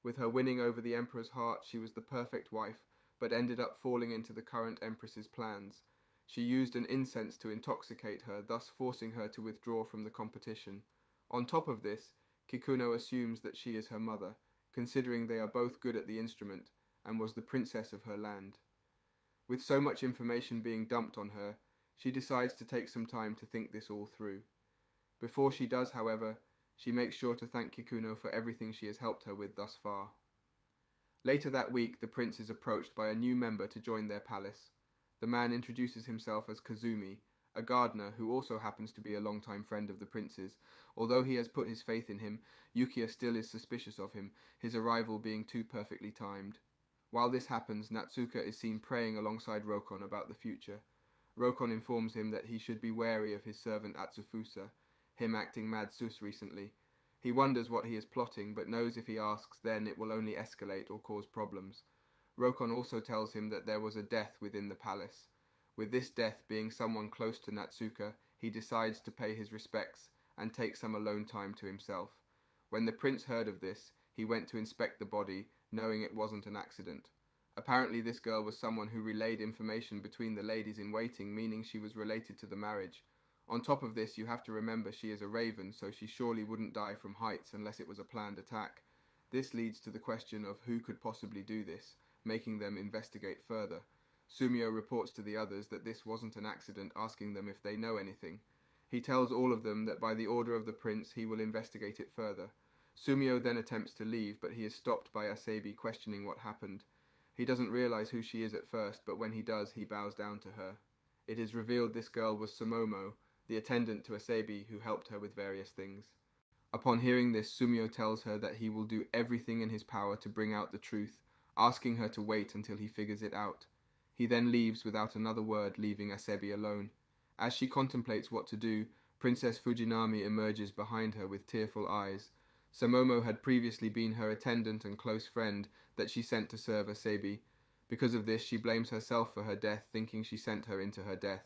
With her winning over the Emperor's heart, she was the perfect wife, but ended up falling into the current Empress's plans. She used an incense to intoxicate her, thus forcing her to withdraw from the competition. On top of this, Kikuno assumes that she is her mother, considering they are both good at the instrument, and was the princess of her land. With so much information being dumped on her, she decides to take some time to think this all through. Before she does, however, she makes sure to thank Kikuno for everything she has helped her with thus far. Later that week, the prince is approached by a new member to join their palace. The man introduces himself as Kazumi, a gardener who also happens to be a longtime friend of the prince's. Although he has put his faith in him, Yukiya still is suspicious of him, his arrival being too perfectly timed. While this happens, Natsuka is seen praying alongside Rokon about the future. Rokon informs him that he should be wary of his servant Atsufusa, him acting mad sus recently. He wonders what he is plotting, but knows if he asks, then it will only escalate or cause problems. Rokon also tells him that there was a death within the palace. With this death being someone close to Natsuka, he decides to pay his respects and take some alone time to himself. When the prince heard of this, he went to inspect the body, knowing it wasn't an accident. Apparently this girl was someone who relayed information between the ladies in waiting, meaning she was related to the marriage. On top of this, you have to remember she is a raven, so she surely wouldn't die from heights unless it was a planned attack. This leads to the question of who could possibly do this, making them investigate further. Sumio reports to the others that this wasn't an accident, asking them if they know anything. He tells all of them that by the order of the prince he will investigate it further. Sumio then attempts to leave, but he is stopped by Asabi questioning what happened. He doesn't realize who she is at first, but when he does, he bows down to her. It is revealed this girl was Sumomo, the attendant to Asabi who helped her with various things. Upon hearing this, Sumio tells her that he will do everything in his power to bring out the truth, asking her to wait until he figures it out. He then leaves without another word, leaving Asabi alone. As she contemplates what to do, Princess Fujinami emerges behind her with tearful eyes. Sumomo had previously been her attendant and close friend that she sent to serve Asabi. Because of this, she blames herself for her death, thinking she sent her into her death.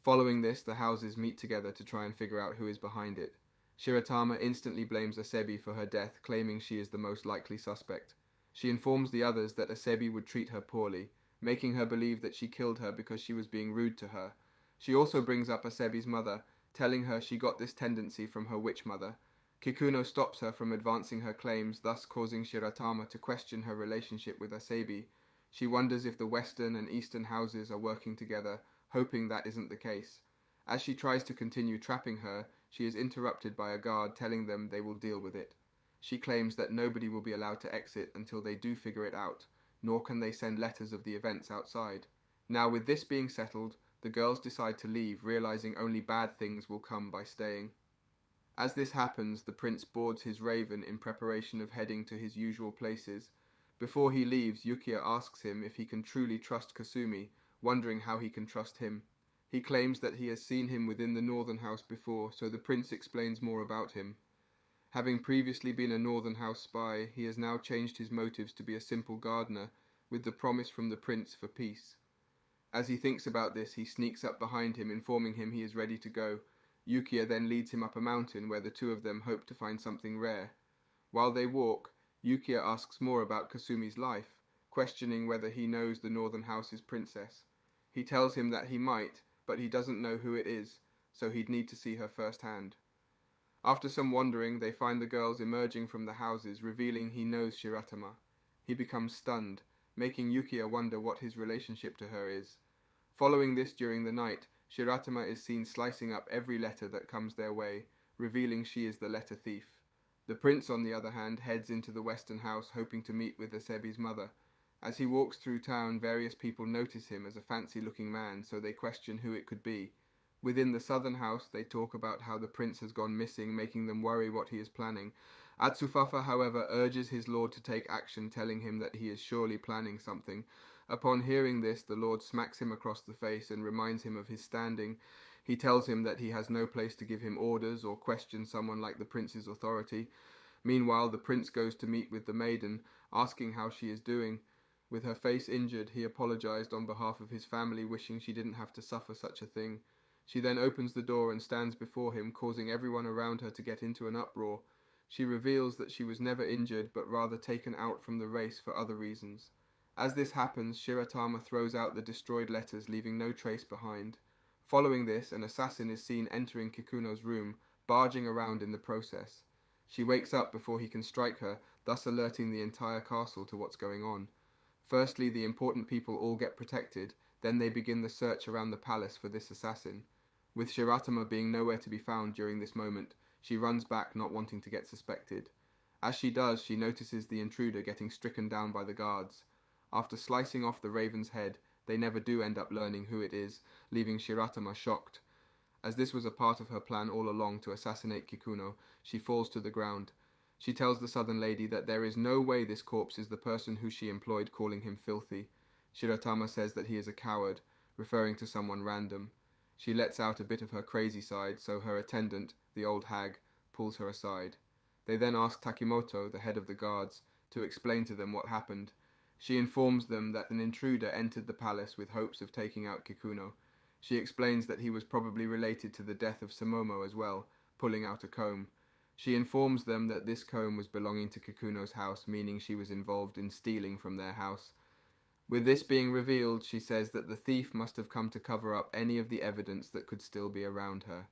Following this, the houses meet together to try and figure out who is behind it. Shiratama instantly blames Asabi for her death, claiming she is the most likely suspect. She informs the others that Asabi would treat her poorly, making her believe that she killed her because she was being rude to her. She also brings up Asabi's mother, telling her she got this tendency from her witch mother. Kikuno stops her from advancing her claims, thus causing Shiratama to question her relationship with Asabi. She wonders if the western and eastern houses are working together, hoping that isn't the case. As she tries to continue trapping her, she is interrupted by a guard telling them they will deal with it. She claims that nobody will be allowed to exit until they do figure it out, nor can they send letters of the events outside. Now, with this being settled, the girls decide to leave, realizing only bad things will come by staying. As this happens, the prince boards his raven in preparation of heading to his usual places. Before he leaves, Yukiya asks him if he can truly trust Kasumi, wondering how he can trust him. He claims that he has seen him within the northern house before, so the prince explains more about him. Having previously been a northern house spy, he has now changed his motives to be a simple gardener, with the promise from the prince for peace. As he thinks about this, he sneaks up behind him, informing him he is ready to go. Yukiya then leads him up a mountain where the two of them hope to find something rare. While they walk, Yukiya asks more about Kasumi's life, questioning whether he knows the northern house's princess. He tells him that he might, but he doesn't know who it is, so he'd need to see her firsthand. After some wandering, they find the girls emerging from the houses, revealing he knows Shiratama. He becomes stunned, making Yukiya wonder what his relationship to her is. Following this during the night, Shiratama is seen slicing up every letter that comes their way, revealing she is the letter thief. The prince, on the other hand, heads into the western house hoping to meet with Asabi's mother. As he walks through town, various people notice him as a fancy-looking man, so they question who it could be. Within the southern house, they talk about how the prince has gone missing, making them worry what he is planning. Atsufafa, however, urges his lord to take action, telling him that he is surely planning something. Upon hearing this, the lord smacks him across the face and reminds him of his standing. He tells him that he has no place to give him orders or question someone like the prince's authority. Meanwhile, the prince goes to meet with the maiden, asking how she is doing. With her face injured, he apologized on behalf of his family, wishing she didn't have to suffer such a thing. She then opens the door and stands before him, causing everyone around her to get into an uproar. She reveals that she was never injured, but rather taken out from the race for other reasons. As this happens, Shiratama throws out the destroyed letters, leaving no trace behind. Following this, an assassin is seen entering Kikuno's room, barging around in the process. She wakes up before he can strike her, thus alerting the entire castle to what's going on. Firstly, the important people all get protected, then they begin the search around the palace for this assassin. With Shiratama being nowhere to be found during this moment, she runs back, not wanting to get suspected. As she does, she notices the intruder getting stricken down by the guards. After slicing off the raven's head, they never do end up learning who it is, leaving Shiratama shocked. As this was a part of her plan all along to assassinate Kikuno, she falls to the ground. She tells the southern lady that there is no way this corpse is the person who she employed, calling him filthy. Shiratama says that he is a coward, referring to someone random. She lets out a bit of her crazy side, so her attendant, the old hag, pulls her aside. They then ask Takimoto, the head of the guards, to explain to them what happened. She informs them that an intruder entered the palace with hopes of taking out Kikuno. She explains that he was probably related to the death of Sumomo as well, pulling out a comb. She informs them that this comb was belonging to Kikuno's house, meaning she was involved in stealing from their house. With this being revealed, she says that the thief must have come to cover up any of the evidence that could still be around her.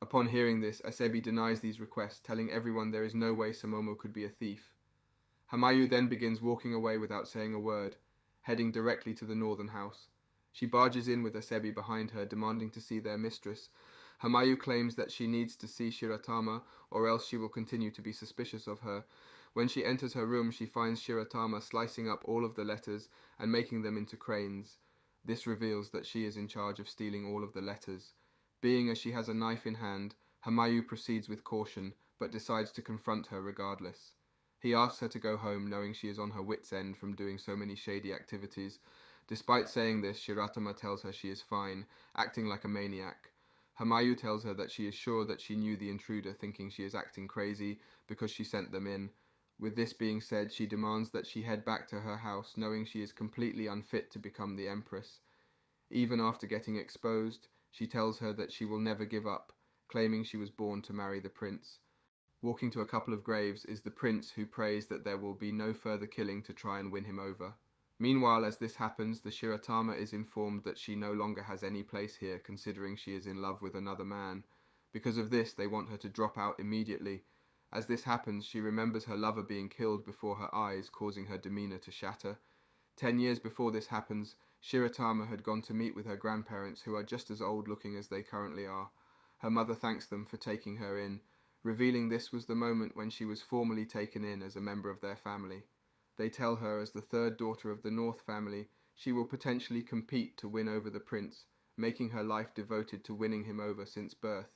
Upon hearing this, Asebi denies these requests, telling everyone there is no way Samomo could be a thief. Hamayu then begins walking away without saying a word, heading directly to the northern house. She barges in with Asebi behind her, demanding to see their mistress. Hamayu claims that she needs to see Shiratama, or else she will continue to be suspicious of her. When she enters her room, she finds Shiratama slicing up all of the letters and making them into cranes. This reveals that she is in charge of stealing all of the letters. Being as she has a knife in hand, Hamayu proceeds with caution, but decides to confront her regardless. He asks her to go home, knowing she is on her wit's end from doing so many shady activities. Despite saying this, Shiratama tells her she is fine, acting like a maniac. Hamayu tells her that she is sure that she knew the intruder, thinking she is acting crazy because she sent them in. With this being said, she demands that she head back to her house, knowing she is completely unfit to become the empress. Even after getting exposed, she tells her that she will never give up, claiming she was born to marry the prince. Walking to a couple of graves is the prince, who prays that there will be no further killing to try and win him over. Meanwhile, as this happens, the Shiratama is informed that she no longer has any place here, considering she is in love with another man. Because of this, they want her to drop out immediately. As this happens, she remembers her lover being killed before her eyes, causing her demeanor to shatter. 10 years before this happens, Shiratama had gone to meet with her grandparents, who are just as old looking as they currently are. Her mother thanks them for taking her in, revealing this was the moment when she was formally taken in as a member of their family. They tell her, as the third daughter of the North family, she will potentially compete to win over the prince, making her life devoted to winning him over since birth.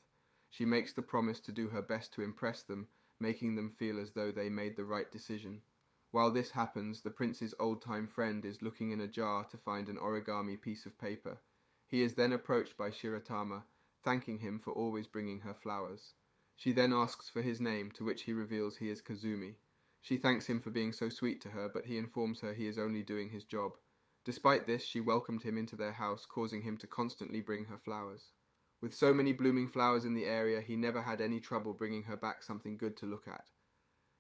She makes the promise to do her best to impress them, making them feel as though they made the right decision. While this happens, the prince's old-time friend is looking in a jar to find an origami piece of paper. He is then approached by Shiratama, thanking him for always bringing her flowers. She then asks for his name, to which he reveals he is Kazumi. She thanks him for being so sweet to her, but he informs her he is only doing his job. Despite this, she welcomed him into their house, causing him to constantly bring her flowers. With so many blooming flowers in the area, he never had any trouble bringing her back something good to look at.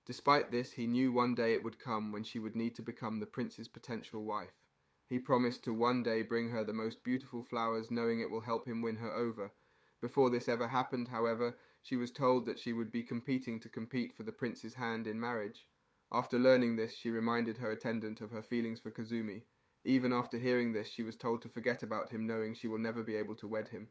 Despite this, he knew one day it would come when she would need to become the prince's potential wife. He promised to one day bring her the most beautiful flowers, knowing it will help him win her over. Before this ever happened, however, she was told that she would be competing to compete for the prince's hand in marriage. After learning this, she reminded her attendant of her feelings for Kazumi. Even after hearing this, she was told to forget about him, knowing she will never be able to wed him.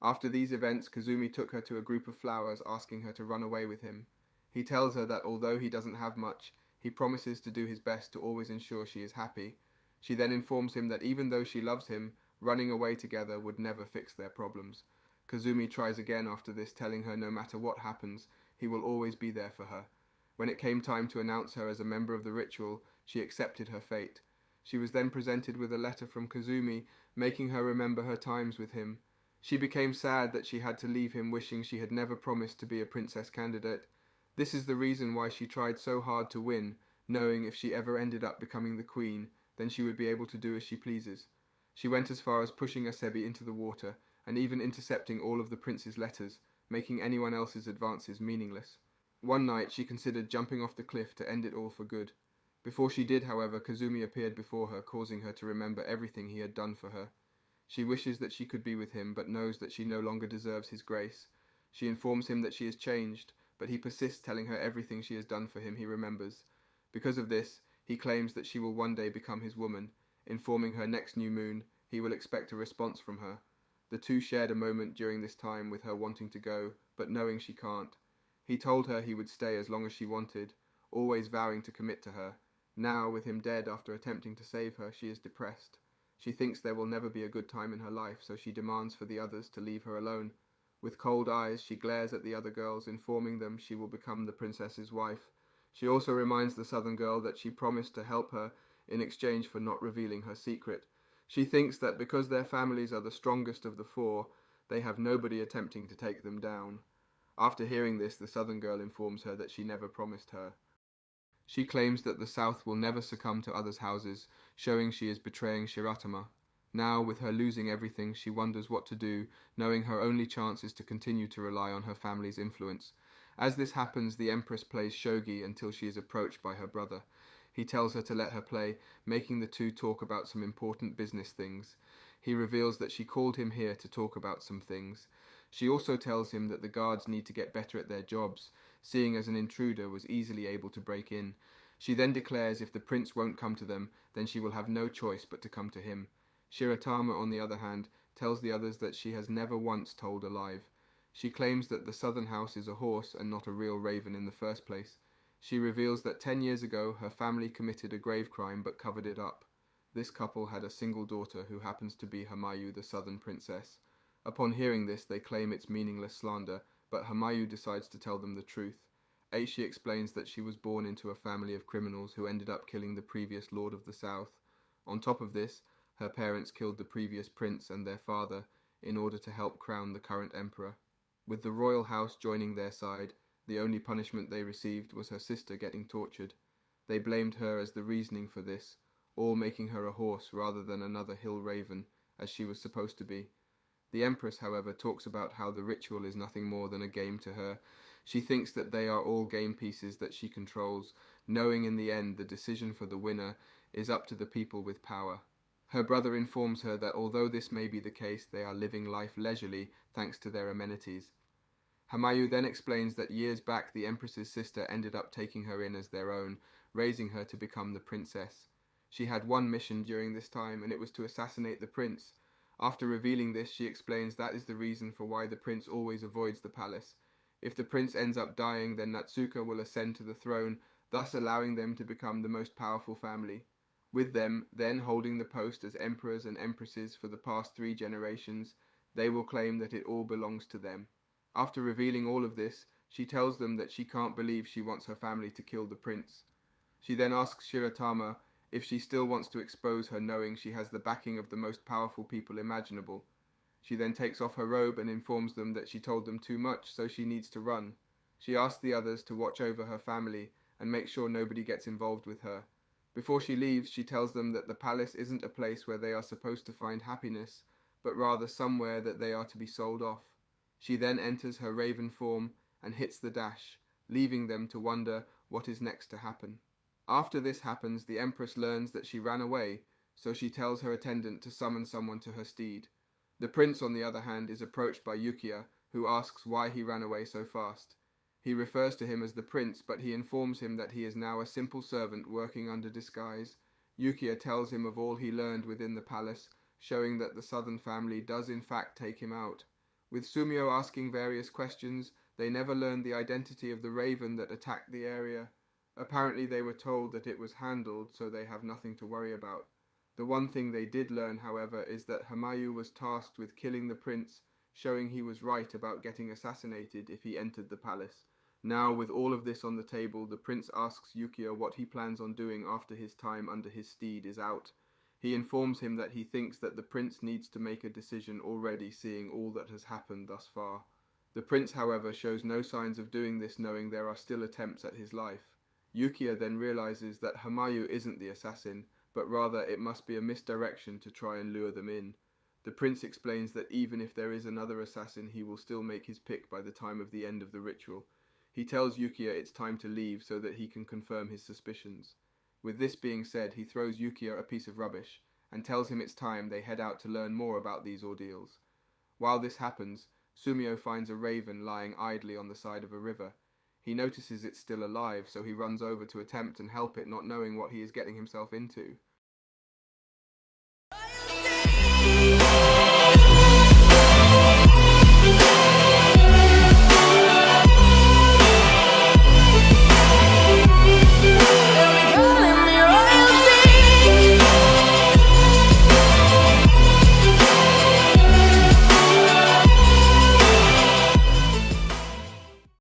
After these events, Kazumi took her to a group of flowers, asking her to run away with him. He tells her that although he doesn't have much, he promises to do his best to always ensure she is happy. She then informs him that even though she loves him, running away together would never fix their problems. Kazumi tries again after this, telling her no matter what happens, he will always be there for her. When it came time to announce her as a member of the ritual, she accepted her fate. She was then presented with a letter from Kazumi, making her remember her times with him. She became sad that she had to leave him, wishing she had never promised to be a princess candidate. This is the reason why she tried so hard to win, knowing if she ever ended up becoming the queen, then she would be able to do as she pleases. She went as far as pushing Asebi into the water, and even intercepting all of the prince's letters, making anyone else's advances meaningless. One night she considered jumping off the cliff to end it all for good. Before she did, however, Kazumi appeared before her, causing her to remember everything he had done for her. She wishes that she could be with him, but knows that she no longer deserves his grace. She informs him that she has changed, but he persists, telling her everything she has done for him he remembers. Because of this, he claims that she will one day become his woman, informing her next new moon he will expect a response from her. The two shared a moment during this time, with her wanting to go, but knowing she can't. He told her he would stay as long as she wanted, always vowing to commit to her. Now, with him dead after attempting to save her, she is depressed. She thinks there will never be a good time in her life, so she demands for the others to leave her alone. With cold eyes, she glares at the other girls, informing them she will become the princess's wife. She also reminds the southern girl that she promised to help her in exchange for not revealing her secret. She thinks that because their families are the strongest of the four, they have nobody attempting to take them down. After hearing this, the southern girl informs her that she never promised her. She claims that the south will never succumb to others' houses, showing she is betraying Shiratama. Now, with her losing everything, she wonders what to do, knowing her only chance is to continue to rely on her family's influence. As this happens, the Empress plays shogi until she is approached by her brother. He tells her to let her play, making the two talk about some important business things. He reveals that she called him here to talk about some things. She also tells him that the guards need to get better at their jobs, seeing as an intruder was easily able to break in. She then declares if the prince won't come to them, then she will have no choice but to come to him. Shiratama, on the other hand, tells the others that she has never once told a lie. She claims that the southern house is a horse and not a real raven in the first place. She reveals that 10 years ago her family committed a grave crime but covered it up. This couple had a single daughter who happens to be Hamayu, the southern princess. Upon hearing this, they claim it's meaningless slander, but Hamayu decides to tell them the truth. Aishi explains that she was born into a family of criminals who ended up killing the previous lord of the south. On top of this, her parents killed the previous prince and their father in order to help crown the current emperor. With the royal house joining their side, the only punishment they received was her sister getting tortured. They blamed her as the reasoning for this, all making her a horse rather than another hill raven, as she was supposed to be. The Empress, however, talks about how the ritual is nothing more than a game to her. She thinks that they are all game pieces that she controls, knowing in the end the decision for the winner is up to the people with power. Her brother informs her that although this may be the case, they are living life leisurely thanks to their amenities. Hamayu then explains that years back the Empress's sister ended up taking her in as their own, raising her to become the princess. She had one mission during this time, and it was to assassinate the prince. After revealing this, she explains that is the reason for why the prince always avoids the palace. If the prince ends up dying, then Natsuka will ascend to the throne, thus allowing them to become the most powerful family. With them then holding the post as emperors and empresses for the past 3 generations, they will claim that it all belongs to them. After revealing all of this, she tells them that she can't believe she wants her family to kill the prince. She then asks Shiratama if she still wants to expose her, knowing she has the backing of the most powerful people imaginable. She then takes off her robe and informs them that she told them too much, so she needs to run. She asks the others to watch over her family and make sure nobody gets involved with her. Before she leaves, she tells them that the palace isn't a place where they are supposed to find happiness, but rather somewhere that they are to be sold off. She then enters her raven form and hits the dash, leaving them to wonder what is next to happen. After this happens, the Empress learns that she ran away, so she tells her attendant to summon someone to her steed. The prince, on the other hand, is approached by Yukiya, who asks why he ran away so fast. He refers to him as the prince, but he informs him that he is now a simple servant working under disguise. Yukiya tells him of all he learned within the palace, showing that the southern family does in fact take him out. With Sumio asking various questions, they never learned the identity of the raven that attacked the area. Apparently they were told that it was handled, so they have nothing to worry about. The one thing they did learn, however, is that Hamayu was tasked with killing the prince, showing he was right about getting assassinated if he entered the palace. Now, with all of this on the table, the prince asks Yukiya what he plans on doing after his time under his steed is out. He informs him that he thinks that the prince needs to make a decision already, seeing all that has happened thus far. The prince, however, shows no signs of doing this, knowing there are still attempts at his life. Yukiya then realizes that Hamayu isn't the assassin, but rather it must be a misdirection to try and lure them in. The prince explains that even if there is another assassin, he will still make his pick by the time of the end of the ritual. He tells Yukiya it's time to leave so that he can confirm his suspicions. With this being said, he throws Yukiya a piece of rubbish and tells him it's time they head out to learn more about these ordeals. While this happens, Sumio finds a raven lying idly on the side of a river. He notices it's still alive, so he runs over to attempt and help it, not knowing what he is getting himself into.